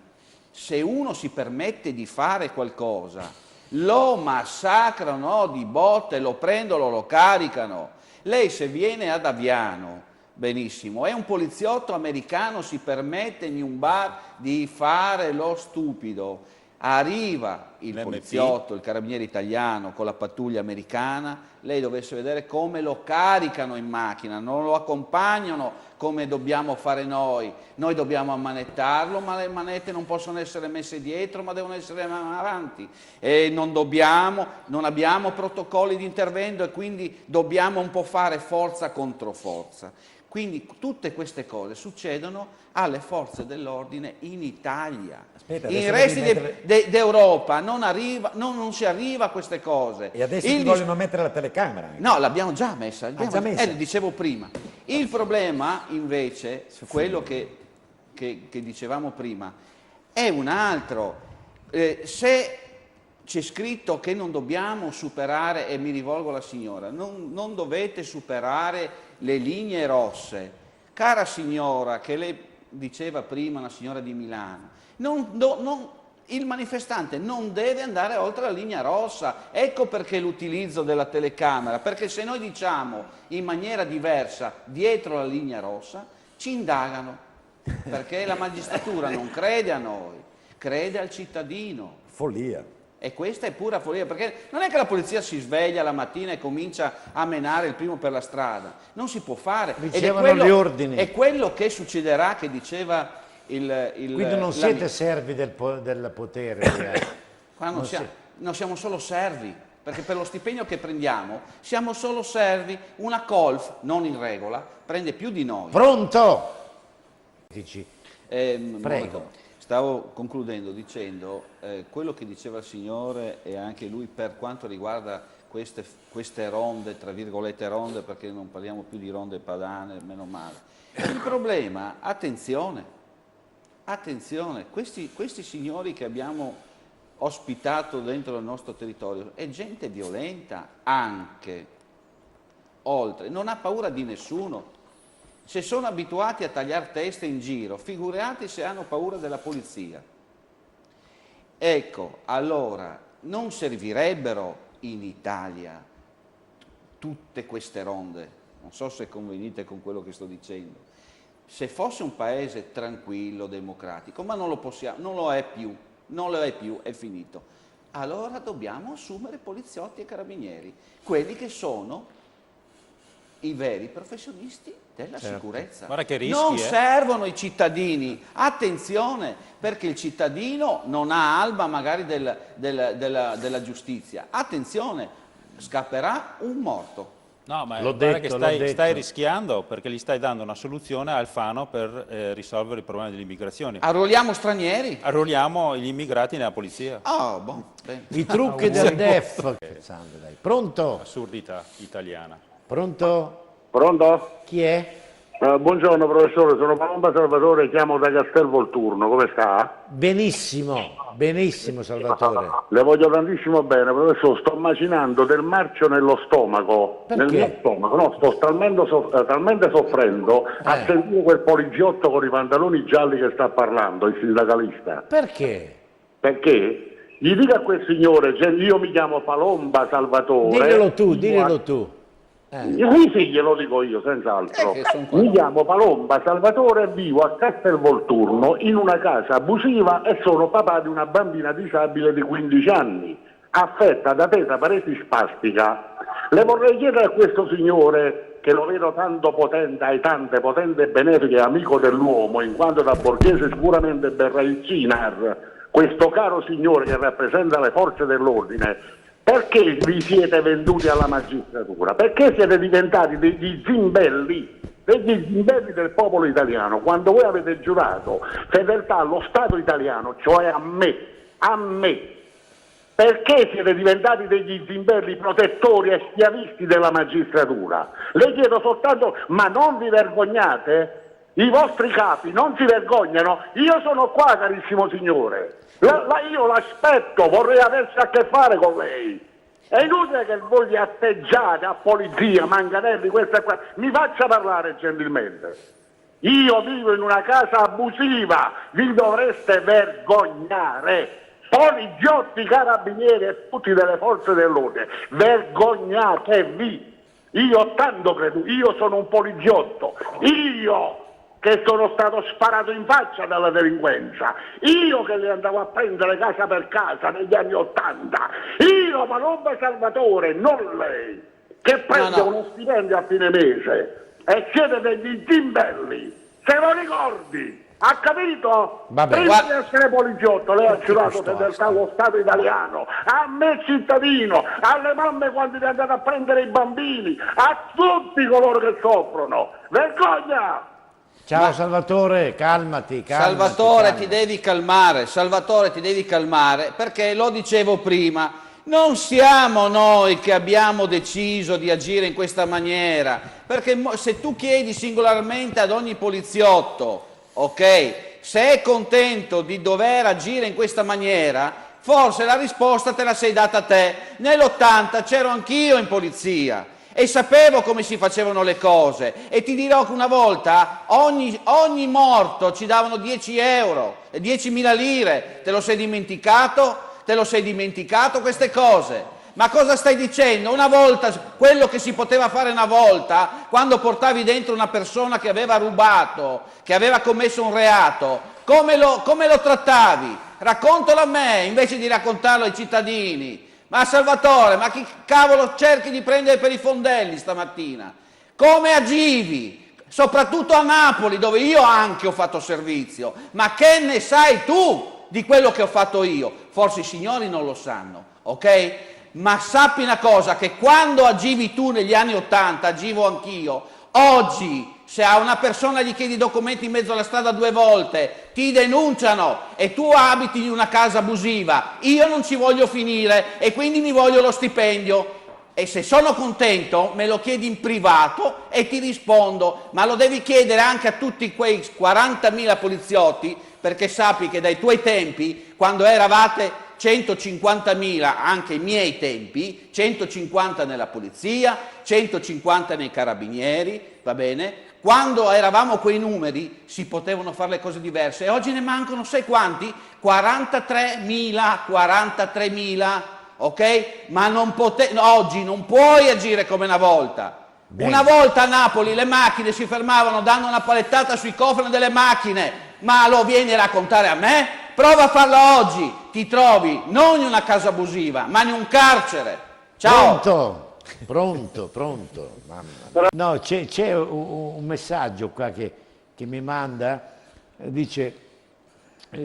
se uno si permette di fare qualcosa lo massacrano di botte, lo prendono, lo caricano. Lei se viene ad Aviano, benissimo, è un poliziotto americano, si permette in un bar di fare lo stupido, arriva il poliziotto, il carabiniere italiano con la pattuglia americana, lei dovesse vedere come lo caricano in macchina, non lo accompagnano come dobbiamo fare noi dobbiamo ammanettarlo, ma le manette non possono essere messe dietro, ma devono essere avanti, e non abbiamo protocolli di intervento e quindi dobbiamo un po' fare forza contro forza. Quindi tutte queste cose succedono alle forze dell'ordine in Italia. In resti d'Europa non si arriva a queste cose. E adesso ti vogliono mettere la telecamera? No, l'abbiamo già messa. Dicevo prima. Il problema invece, quello che dicevamo prima, è un altro. Se c'è scritto che non dobbiamo superare, e mi rivolgo alla signora, non dovete superare le linee rosse. Cara signora, che lei diceva prima, una signora di Milano, il manifestante non deve andare oltre la linea rossa. Ecco perché l'utilizzo della telecamera, perché se noi diciamo in maniera diversa dietro la linea rossa, ci indagano, perché la magistratura non crede a noi, crede al cittadino. Follia. E questa è pura follia, perché non è che la polizia si sveglia la mattina e comincia a menare il primo per la strada, non si può fare. Ricevono gli ordini. È quello che succederà, che diceva Quindi non siete servi del potere. Non siamo solo servi, perché per lo stipendio che prendiamo siamo solo servi. Una colf non in regola prende più di noi. Pronto? Prego. Stavo concludendo dicendo quello che diceva il signore, e anche lui per quanto riguarda queste ronde, tra virgolette ronde, perché non parliamo più di ronde padane, meno male. Il problema, attenzione, questi signori che abbiamo ospitato dentro il nostro territorio è gente violenta anche, oltre, non ha paura di nessuno. Se sono abituati a tagliare teste in giro, figurati se hanno paura della polizia. Ecco, allora, non servirebbero in Italia tutte queste ronde, non so se convenite con quello che sto dicendo. Se fosse un paese tranquillo, democratico, ma non lo è più, è finito. Allora dobbiamo assumere poliziotti e carabinieri, quelli che sono i veri professionisti della sicurezza. Guarda che rischi, non servono i cittadini, attenzione, perché il cittadino non ha alba magari della giustizia. Attenzione, scapperà un morto. No, ma L'ho guarda detto, che stai rischiando, perché gli stai dando una soluzione a Alfano per risolvere il problema dell'immigrazione. Arruoliamo stranieri? Arruoliamo gli immigrati nella polizia. Bene. I trucchi del DEF. Pronto? Assurdità italiana. Pronto? Pronto? Chi è? Buongiorno professore, sono Palomba Salvatore, chiamo da Castel Volturno, come sta? Benissimo, benissimo Salvatore. Le voglio tantissimo bene, professore, sto macinando del marcio nello stomaco. Perché? Nel mio stomaco, no, sto talmente soffrendo a sentire quel poliziotto con i pantaloni gialli che sta parlando, il sindacalista. Perché? Perché? Gli dica a quel signore, io mi chiamo Palomba Salvatore. Diglielo tu. Sì, glielo dico io, senz'altro. Mi chiamo Palomba Salvatore e vivo a Castelvolturno in una casa abusiva e sono papà di una bambina disabile di 15 anni, affetta da teta paresi spastica. Le vorrei chiedere a questo signore, che lo vedo tanto potente, hai tante potenti e benefiche, amico dell'uomo, in quanto da borghese sicuramente berrà il CINAR, questo caro signore che rappresenta le forze dell'ordine. Perché vi siete venduti alla magistratura? Perché siete diventati degli zimbelli del popolo italiano, quando voi avete giurato fedeltà allo Stato italiano, cioè a me. Perché siete diventati degli zimbelli protettori e schiavisti della magistratura? Le chiedo soltanto, ma non vi vergognate? I vostri capi non si vergognano? Io sono qua, carissimo signore. Io l'aspetto, vorrei averci a che fare con lei. È inutile che voi vi atteggiate a polizia, manganelli, questo e qua. Mi faccia parlare gentilmente. Io vivo in una casa abusiva, vi dovreste vergognare. Poliziotti, carabinieri e tutti delle forze dell'ordine, vergognatevi. Io tanto credo, io sono un poliziotto, io che sono stato sparato in faccia dalla delinquenza, io che li andavo a prendere casa per casa negli anni '80, io Palomba Salvatore, non lei, che prende uno stipendio a fine mese e siete degli zimbelli, se lo ricordi, ha capito? Vabbè, Prima di essere poliziotto lei ha giurato fedeltà allo Stato italiano, a me cittadino, alle mamme quando vi andate a prendere i bambini, a tutti coloro che soffrono, vergogna! Ciao Salvatore, calmati. Salvatore, ti devi calmare, perché lo dicevo prima, non siamo noi che abbiamo deciso di agire in questa maniera, perché se tu chiedi singolarmente ad ogni poliziotto, ok, se è contento di dover agire in questa maniera, forse la risposta te la sei data te. Nell'80 c'ero anch'io in polizia e sapevo come si facevano le cose, e ti dirò che una volta ogni morto ci davano 10 euro, 10.000 lire, te lo sei dimenticato? Te lo sei dimenticato queste cose? Ma cosa stai dicendo? Una volta, quello che si poteva fare una volta, quando portavi dentro una persona che aveva rubato, che aveva commesso un reato, come lo trattavi? Raccontalo a me, invece di raccontarlo ai cittadini. Ma Salvatore, ma chi cavolo cerchi di prendere per i fondelli stamattina? Come agivi? Soprattutto a Napoli, dove io anche ho fatto servizio. Ma che ne sai tu di quello che ho fatto io? Forse i signori non lo sanno, ok? Ma sappi una cosa, che quando agivi tu negli anni '80, agivo anch'io. Oggi, se a una persona gli chiedi documenti in mezzo alla strada 2 volte, ti denunciano, e tu abiti in una casa abusiva, io non ci voglio finire e quindi mi voglio lo stipendio. E se sono contento me lo chiedi in privato e ti rispondo, ma lo devi chiedere anche a tutti quei 40.000 poliziotti, perché sappi che dai tuoi tempi, quando eravate 150.000 anche ai miei tempi, 150 nella polizia, 150 nei carabinieri, va bene? Quando eravamo quei numeri si potevano fare le cose diverse e oggi ne mancano, sai quanti? 43.000, ok? Ma oggi non puoi agire come una volta. Bene. Una volta a Napoli le macchine si fermavano dando una palettata sui cofani delle macchine, ma lo vieni a raccontare a me? Prova a farlo oggi, ti trovi non in una casa abusiva, ma in un carcere. Ciao! Pronto. Mamma. No, c'è un messaggio qua che mi manda, dice: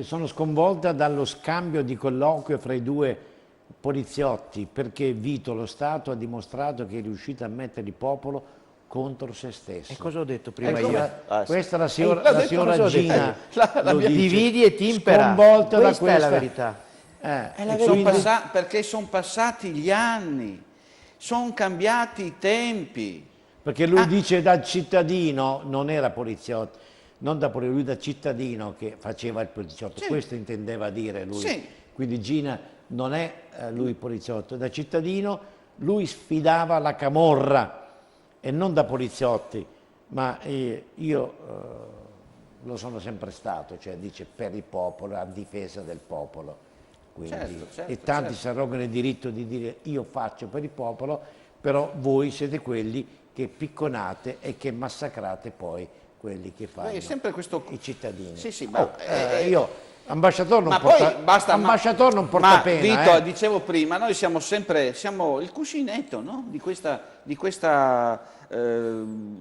sono sconvolta dallo scambio di colloquio fra i due poliziotti perché Vito, lo Stato, ha dimostrato che è riuscito a mettere il popolo contro se stesso. E cosa ho detto prima io? Questa è la signora Gina. Dividi e timpera. Sconvolta da questa è la verità. È la verità. Perché sono passati gli anni, sono cambiati i tempi. Perché lui dice da cittadino, non era poliziotto, non da poliziotto, lui da cittadino che faceva il poliziotto, sì. Questo intendeva dire lui. Sì. Quindi Gina non è lui poliziotto, da cittadino lui sfidava la camorra e non da poliziotti, ma io lo sono sempre stato, cioè dice per il popolo, a difesa del popolo. Quindi, e tanti si arrogano il diritto di dire io faccio per il popolo, però voi siete quelli che picconate e che massacrate poi quelli che fanno i cittadini. Sì, io ambasciatore non porta pena. Vito, dicevo prima, noi siamo il cuscinetto, no? di questa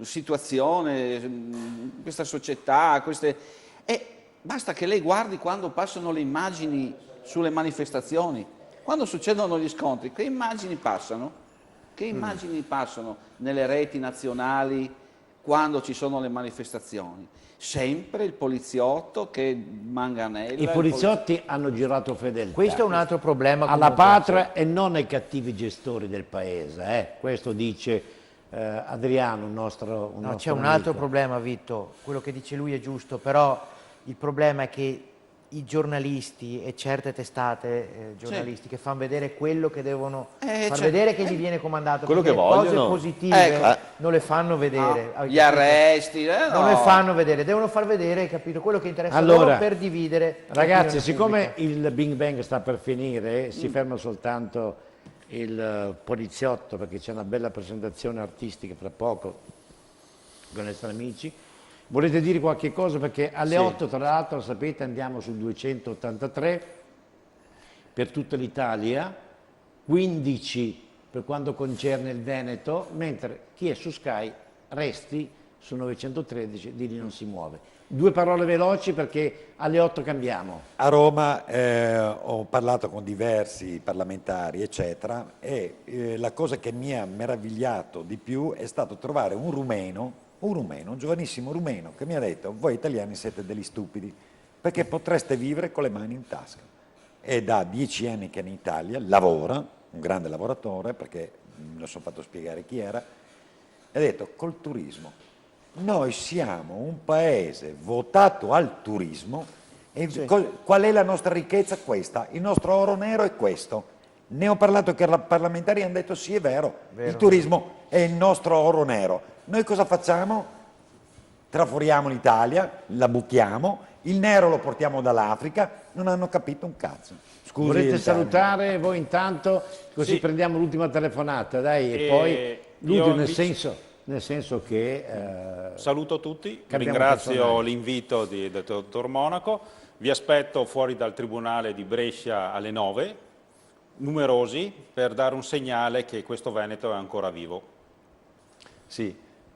situazione, questa società, e basta che lei guardi quando passano le immagini sulle manifestazioni, quando succedono gli scontri, che immagini passano? Che immagini passano nelle reti nazionali quando ci sono le manifestazioni? Sempre il poliziotto che manganella. I poliziotti hanno girato fedeltà. Questo è un altro problema. Alla patria e non ai cattivi gestori del paese. Questo dice Adriano, un nostro No, c'è un altro problema, Vitto. Quello che dice lui è giusto, però il problema è che i giornalisti e certe testate giornalistiche fanno vedere quello che devono far vedere che gli viene comandato, quello che che vogliono. Cose positive non le fanno vedere. Gli arresti non le fanno vedere, devono far vedere, capito, quello che interessa loro per dividere. Ragazzi, siccome il Big Bang sta per finire, si ferma soltanto il poliziotto perché c'è una bella presentazione artistica fra poco con i nostri amici. Volete dire qualche cosa? Perché alle 8, tra l'altro, sapete, andiamo sul 283 per tutta l'Italia, 15 per quanto concerne il Veneto, mentre chi è su Sky resti su 913, di lì non si muove. Due parole veloci perché alle 8 cambiamo. A Roma ho parlato con diversi parlamentari, eccetera, e la cosa che mi ha meravigliato di più è stato trovare un rumeno, un giovanissimo rumeno, che mi ha detto: voi italiani siete degli stupidi, perché potreste vivere con le mani in tasca. È da 10 anni che in Italia lavora, un grande lavoratore, perché me lo sono fatto spiegare chi era, e ha detto: col turismo. Noi siamo un paese votato al turismo e qual è la nostra ricchezza? Questa, il nostro oro nero è questo. Ne ho parlato che i parlamentari hanno detto sì, è vero, il turismo è il nostro oro nero. Noi cosa facciamo? Traforiamo l'Italia, la buchiamo, il nero lo portiamo dall'Africa, non hanno capito un cazzo. Scusi, volete salutare voi intanto, così prendiamo l'ultima telefonata, dai, e poi l'ultimo nel senso che... saluto tutti, ringrazio l'invito del dottor Monaco, vi aspetto fuori dal Tribunale di Brescia alle 9, numerosi, per dare un segnale che questo Veneto è ancora vivo. Sì,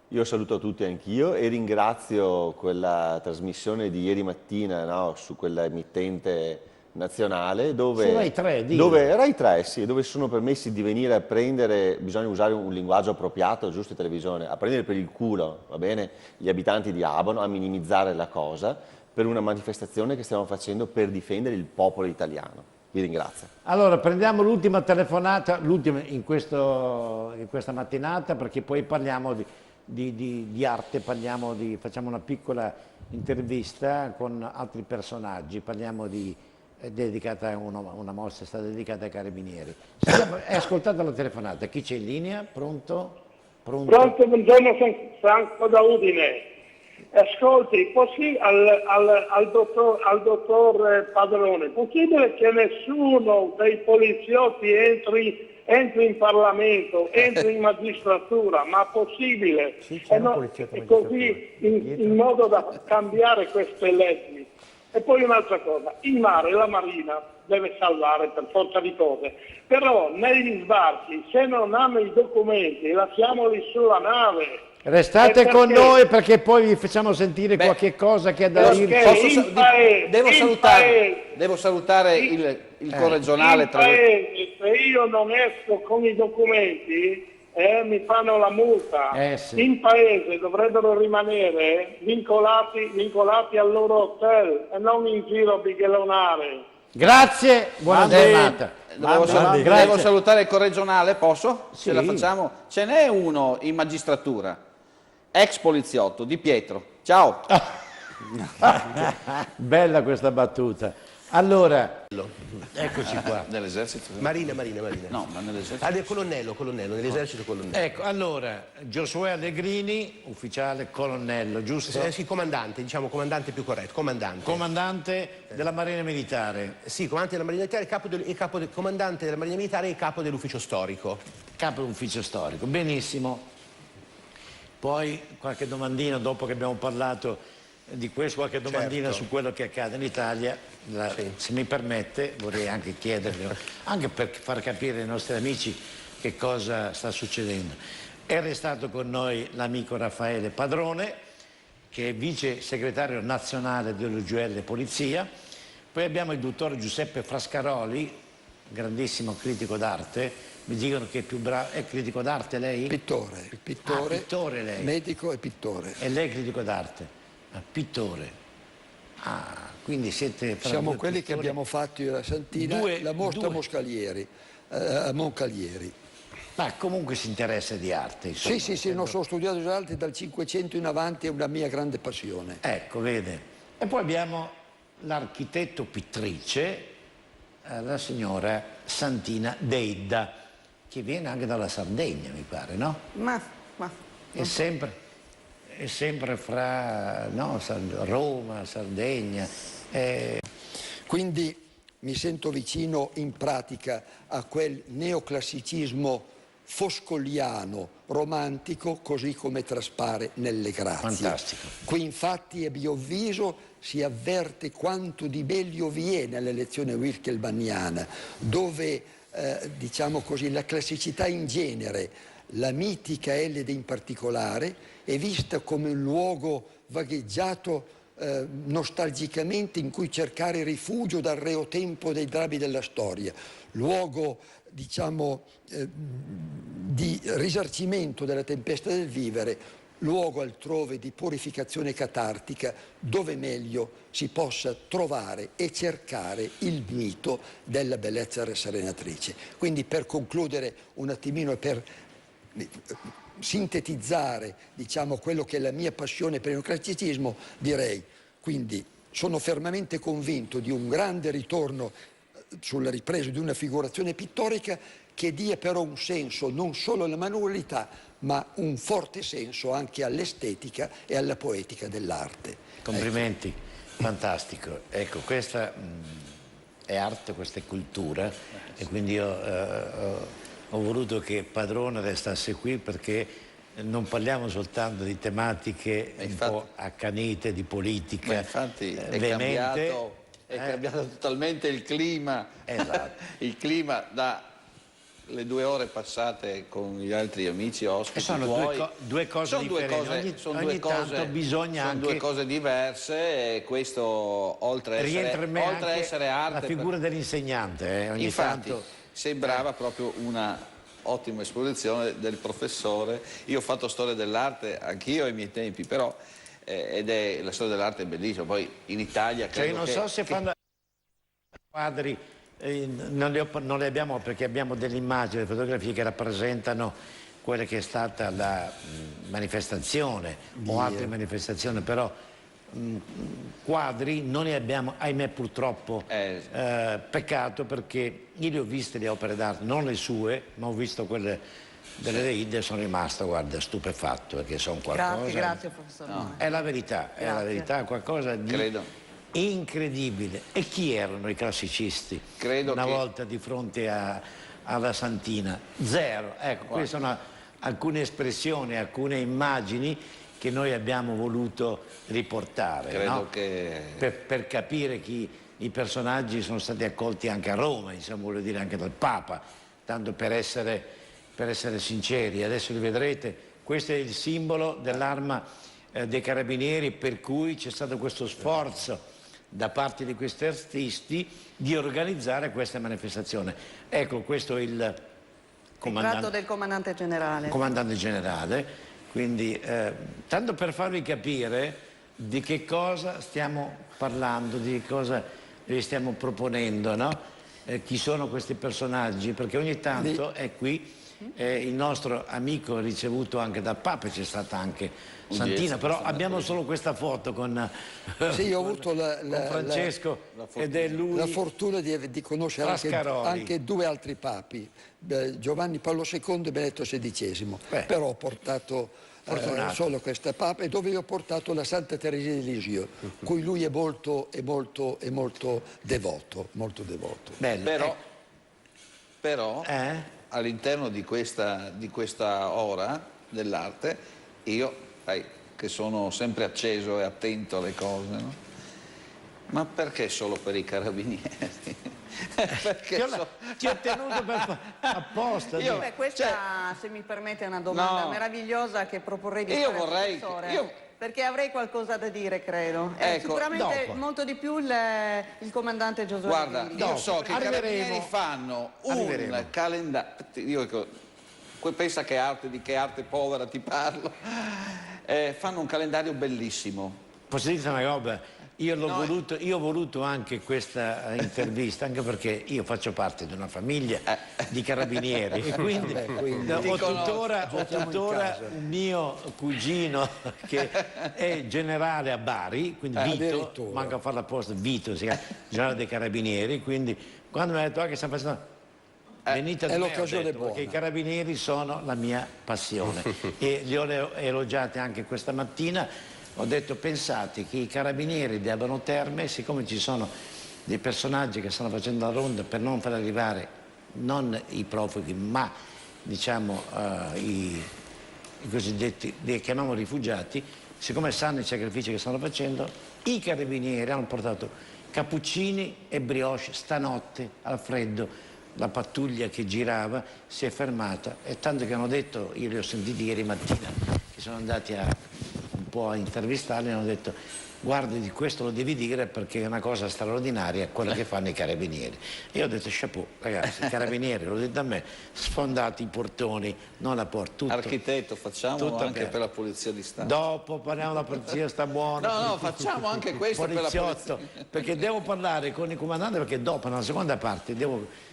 io saluto tutti anch'io e ringrazio quella trasmissione di ieri mattina, no, su quella emittente nazionale dove... Su Rai 3, Rai 3, sì, dove sono permessi di venire a prendere, bisogna usare un linguaggio appropriato, giusto in televisione, a prendere per il culo, va bene, gli abitanti di Abano, a minimizzare la cosa per una manifestazione che stiamo facendo per difendere il popolo italiano. Vi ringrazio. Allora, prendiamo l'ultima telefonata, l'ultima in questa mattinata, perché poi parliamo di arte, facciamo una piccola intervista con altri personaggi, parliamo di è dedicata una mostra, è stata dedicata ai carabinieri. È ascoltata la telefonata, chi c'è in linea? Pronto? Pronto, buongiorno, Franco da Udine. Ascolti, al dottor Padrone, possibile che nessuno dei poliziotti entri in Parlamento, entri in magistratura, ma possibile? E così in modo da cambiare queste leggi. E poi un'altra cosa, il mare, la marina deve salvare per forza di cose, però negli sbarchi, se non hanno i documenti, lasciamoli sulla nave. Restate con noi perché poi vi facciamo sentire qualche cosa che ha da dire. Devo salutare il corregionale. Se io non esco con i documenti mi fanno la multa. Sì. In paese dovrebbero rimanere vincolati al loro hotel e non in giro a bighellonare. Grazie, buona giornata. Devo salutare il corregionale, posso? Sì. Ce la facciamo? Ce n'è uno in magistratura, ex poliziotto, Di Pietro. Ciao. Bella questa battuta. Allora, eccoci qua. Nell'esercito? Marina. No, ma nell'esercito. Del colonnello, nell'esercito colonnello. Ecco, allora, Giosuè Allegrini, ufficiale colonnello, giusto? Sì, comandante, diciamo comandante più corretto, comandante. Comandante della Marina Militare. Sì, comandante della Marina Militare, comandante della Marina Militare e capo dell'ufficio storico. Capo dell'ufficio storico, benissimo. Poi qualche domandina, dopo che abbiamo parlato di questo, qualche domandina su quello che accade in Italia, se mi permette vorrei anche chiederle, anche per far capire ai nostri amici che cosa sta succedendo. È restato con noi l'amico Raffaele Padrone, che è vice segretario nazionale dell'UGL Polizia. Poi abbiamo il dottor Giuseppe Frascaroli, grandissimo critico d'arte. Mi dicono che è più bravo. È critico d'arte lei? Pittore. Pittore lei. Medico e pittore. E lei è critico d'arte? Pittore. Quindi siete... Siamo quelli che abbiamo fatto io e la Santina, la mostra a Moncalieri. Ma comunque si interessa di arte, insomma. Sì, non sono studiato d'arte dal 500 in avanti, è una mia grande passione. Ecco, vede. E poi abbiamo l'architetto pittrice, la signora Santina Deidda, che viene anche dalla Sardegna, mi pare, no? È sempre fra Roma, Sardegna. Quindi mi sento vicino in pratica a quel neoclassicismo foscoliano, romantico, così come traspare nelle grazie. Fantastico. Qui infatti a mio avviso si avverte quanto di meglio vi è nella lezione wilkelmanniana, dove diciamo così, la classicità in genere, la mitica Ellide in particolare, è vista come un luogo vagheggiato nostalgicamente in cui cercare rifugio dal reo tempo dei drammi della storia, luogo diciamo di risarcimento della tempesta del vivere, luogo altrove di purificazione catartica, dove meglio si possa trovare e cercare il mito della bellezza rasserenatrice. Quindi, per concludere un attimino e per sintetizzare diciamo quello che è la mia passione per il neoclassicismo, direi quindi sono fermamente convinto di un grande ritorno sulla ripresa di una figurazione pittorica che dia però un senso non solo alla manualità ma un forte senso anche all'estetica e alla poetica dell'arte. Complimenti, ecco. Fantastico. Ecco, questa è arte, questa è cultura e quindi io ho voluto che Padrone restasse qui perché non parliamo soltanto di tematiche un po' accanite, di politica. Ma infatti è veemente. cambiato totalmente il clima. Esatto. Il clima dalle 2 ore passate con gli altri amici ospiti. Sono due cose differenti. Ogni tanto bisogna anche... Sono due cose diverse e questo oltre a essere arte... La figura dell'insegnante, ogni infatti, tanto... sembrava proprio una ottima esposizione del professore. Io ho fatto storia dell'arte anch'io ai miei tempi, però la storia dell'arte è bellissima. Poi in Italia credo non so se fanno quadri, non le abbiamo perché abbiamo delle immagini, delle fotografie che rappresentano quella che è stata la manifestazione o altre manifestazioni, però quadri non ne abbiamo, ahimè purtroppo, peccato, perché io le ho viste le opere d'arte, non le sue, ma ho visto quelle delle Reid e sono rimasto, guarda, stupefatto, perché sono qualcosa... Grazie professor. No, è la verità, è la verità, qualcosa di incredibile. E chi erano i classicisti una volta di fronte alla Santina? Zero. Ecco, queste sono alcune espressioni, alcune immagini che noi abbiamo voluto riportare, no? per capire chi i personaggi sono stati accolti anche a Roma, insomma, voglio dire anche dal Papa, tanto per essere sinceri. Adesso li vedrete, questo è il simbolo dell'arma dei Carabinieri, per cui c'è stato questo sforzo da parte di questi artisti di organizzare questa manifestazione. Ecco, questo è il ritratto del comandante generale. Quindi, tanto per farvi capire di che cosa stiamo parlando, di che cosa vi stiamo proponendo, no? Chi sono questi personaggi, perché ogni tanto è qui il nostro amico ricevuto anche dal Papa, c'è stata anche Santina, però abbiamo solo questa foto con, sì, io ho avuto con Francesco ed è lui, la fortuna di conoscere anche due altri papi, Giovanni Paolo II e Benedetto XVI, però ho portato solo questa papa, e dove io ho portato la Santa Teresa di Lisieux, cui lui è molto devoto, molto devoto. Però all'interno di questa ora dell'arte, io che sono sempre acceso e attento alle cose, no? Ma perché solo per i Carabinieri? Perché ti ho tenuto apposta. Questa, se mi permette, è una domanda meravigliosa che proporrei di fare al professore, perché avrei qualcosa da dire, credo. Sicuramente molto di più il comandante Giosuè. Guarda, io so che i Carabinieri fanno un calendario, pensa che arte, di che arte povera ti parlo, fanno un calendario bellissimo. Posso dire una roba? Io ho voluto anche questa intervista, anche perché io faccio parte di una famiglia di carabinieri e quindi ho tuttora un mio cugino che è generale a Bari, quindi Vito, manca a farla apposta, Vito si chiama, generale dei carabinieri, quindi quando mi ha detto che stiamo facendo... venite da me, perché i carabinieri sono la mia passione e li ho elogiati anche questa mattina. Ho detto, pensate che i carabinieri di Albano Terme, siccome ci sono dei personaggi che stanno facendo la ronda per non far arrivare non i profughi, ma diciamo i cosiddetti, li chiamiamo rifugiati, siccome sanno i sacrifici che stanno facendo, i carabinieri hanno portato cappuccini e brioche stanotte al freddo. La pattuglia che girava si è fermata, e tanto che hanno detto, io li ho sentiti ieri mattina, che sono andati un po' a intervistarli, hanno detto, guarda, di questo lo devi dire perché è una cosa straordinaria quella che fanno i carabinieri. E io ho detto, chapeau, ragazzi, i carabinieri, l'ho detto a me, sfondati i portoni, non la porta, tutto. Architetto, facciamo anche per la Polizia di Stato. Dopo parliamo della Polizia, sta buona. No, facciamo anche questo per la Polizia. Perché devo parlare con il comandante, perché dopo, nella seconda parte, devo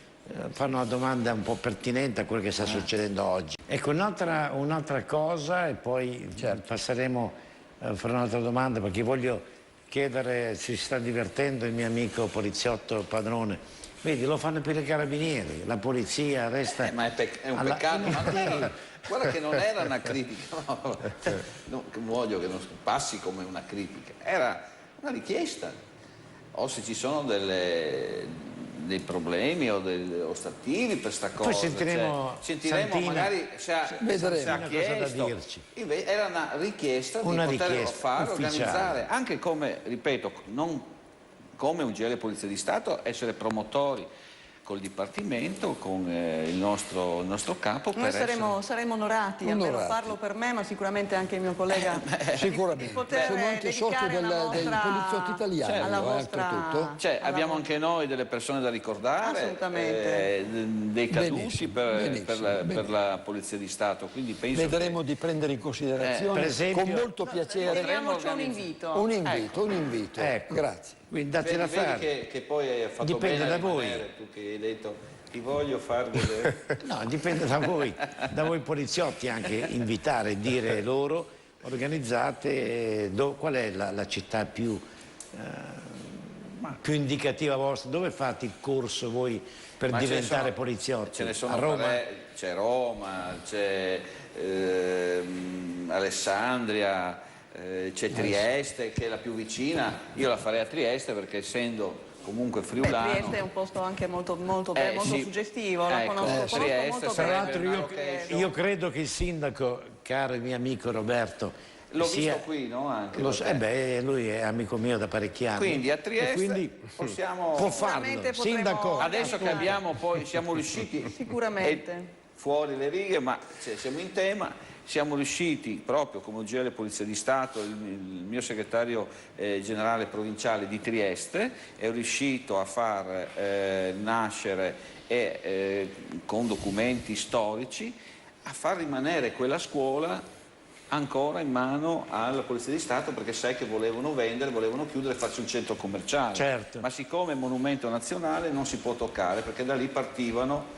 fare una domanda un po' pertinente a quello che sta succedendo oggi. Ecco, un'altra cosa, e poi passeremo a fare un'altra domanda, perché voglio chiedere se si sta divertendo il mio amico poliziotto Padrone. Vedi, lo fanno per i carabinieri, la polizia resta... ma è un peccato, ma guarda che non era una critica, no, voglio che non passi come una critica, era una richiesta. O se ci sono dei problemi o degli ostativi per sta cosa, poi sentiremo Santina, magari se ha chiesto, era una richiesta di poterlo fare, organizzare, anche come, ripeto, non come UGL Polizia di Stato, essere promotori col Dipartimento, con il nostro capo. Noi saremo onorati, almeno parlo per me, ma sicuramente anche il mio collega. Sicuramente, sono anche socio dei poliziotti italiani, oltretutto. Abbiamo anche noi delle persone da ricordare, dei caduti per la Polizia di Stato, quindi penso vedremo di prendere in considerazione, per esempio, con molto piacere. Un invito. Un invito. Ecco. Grazie. Quindi date da fare. Che poi hai fatto dipende bene da voi. Tu che hai detto ti voglio fare delle... No, dipende da voi poliziotti anche invitare e dire loro organizzate. Qual è la città più indicativa vostra? Dove fate il corso voi per diventare poliziotti? Ce ne sono a Roma? C'è Roma, c'è Alessandria, c'è Trieste che è la più vicina. Io la farei a Trieste perché essendo comunque friulano. Trieste è un posto anche molto sì. suggestivo, la conosco Trieste, molto tra bene. l'altro io credo che il sindaco, caro mio amico Roberto, l'ho visto qui, no? Anche lui è amico mio da parecchi anni. Quindi a Trieste possiamo può farlo. Sindaco, adesso che abbiamo poi siamo riusciti sicuramente fuori le righe, ma siamo in tema. Siamo riusciti proprio come UGL Polizia di Stato, il mio segretario generale provinciale di Trieste è riuscito a far nascere con documenti storici a far rimanere quella scuola ancora in mano alla Polizia di Stato, perché sai che volevano vendere, volevano chiudere e farci un centro commerciale. Certo. Ma siccome è monumento nazionale non si può toccare, perché da lì partivano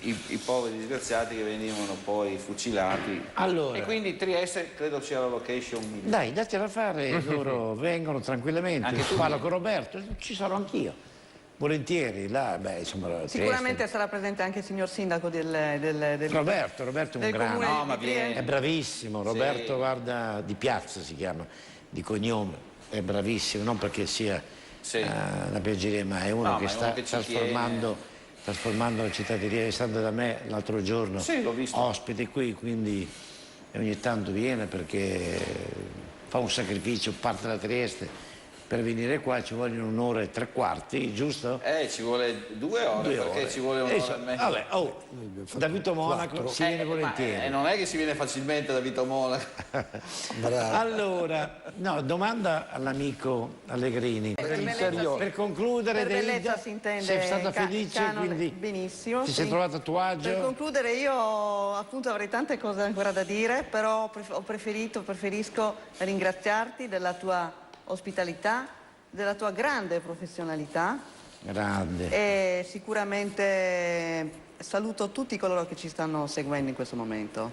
i poveri disgraziati che venivano poi fucilati. Allora, e quindi Trieste credo sia la location migliore. Dai, datela fare, loro vengono tranquillamente. Anche tu parlo con Roberto, ci sarò anch'io. Volentieri, là, sicuramente sarà presente anche il signor sindaco del Roberto è un grande, no, ma è bravissimo. Roberto, guarda, Di Piazza si chiama, di cognome, è bravissimo, non perché sia una piaggeria, ma è uno che sta trasformando la città di Trieste. È stato da me l'altro giorno ospite qui, quindi ogni tanto viene perché fa un sacrificio, parte da Trieste per venire qua, ci vogliono 1 ora e 3/4, giusto? Ci vuole 2 ore, perché ci vuole 1 ora e mezza. Vabbè, da Vito Monaco si viene volentieri. Non è che si viene facilmente da Vito Monaco. Allora, domanda all'amico Allegrini. Per concludere, per bellezza si intende, sei stata felice, quindi benissimo, ti sei trovato a tuo agio? Per concludere, io appunto avrei tante cose ancora da dire, però preferisco ringraziarti della tua ospitalità, della tua grande professionalità. Grande. E sicuramente saluto tutti coloro che ci stanno seguendo in questo momento.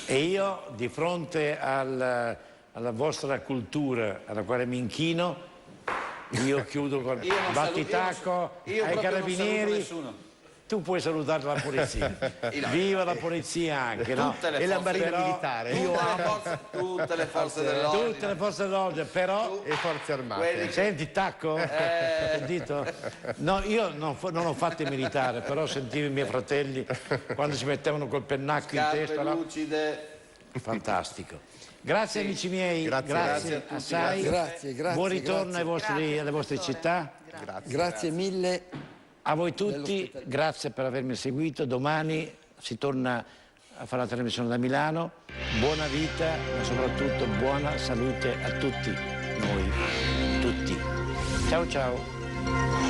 E io, di fronte alla vostra cultura alla quale mi inchino, io chiudo con battitacco ai carabinieri. Tu puoi salutare la polizia. Viva la polizia anche, no? E la marina militare. Tutte le forze dell'ordine. Tutte le forze dell'ordine, però... E forze armate. Senti, Tacco? Sentito? No, io non ho fatto il militare, però sentivo i miei fratelli quando si mettevano col pennacchio in testa. Lucide. Fantastico. Grazie amici miei, grazie assai. Grazie. Buon ritorno alle vostre città. Grazie mille. A voi tutti, grazie per avermi seguito. Domani si torna a fare la trasmissione da Milano. Buona vita, ma soprattutto buona salute a tutti noi, tutti. Ciao ciao.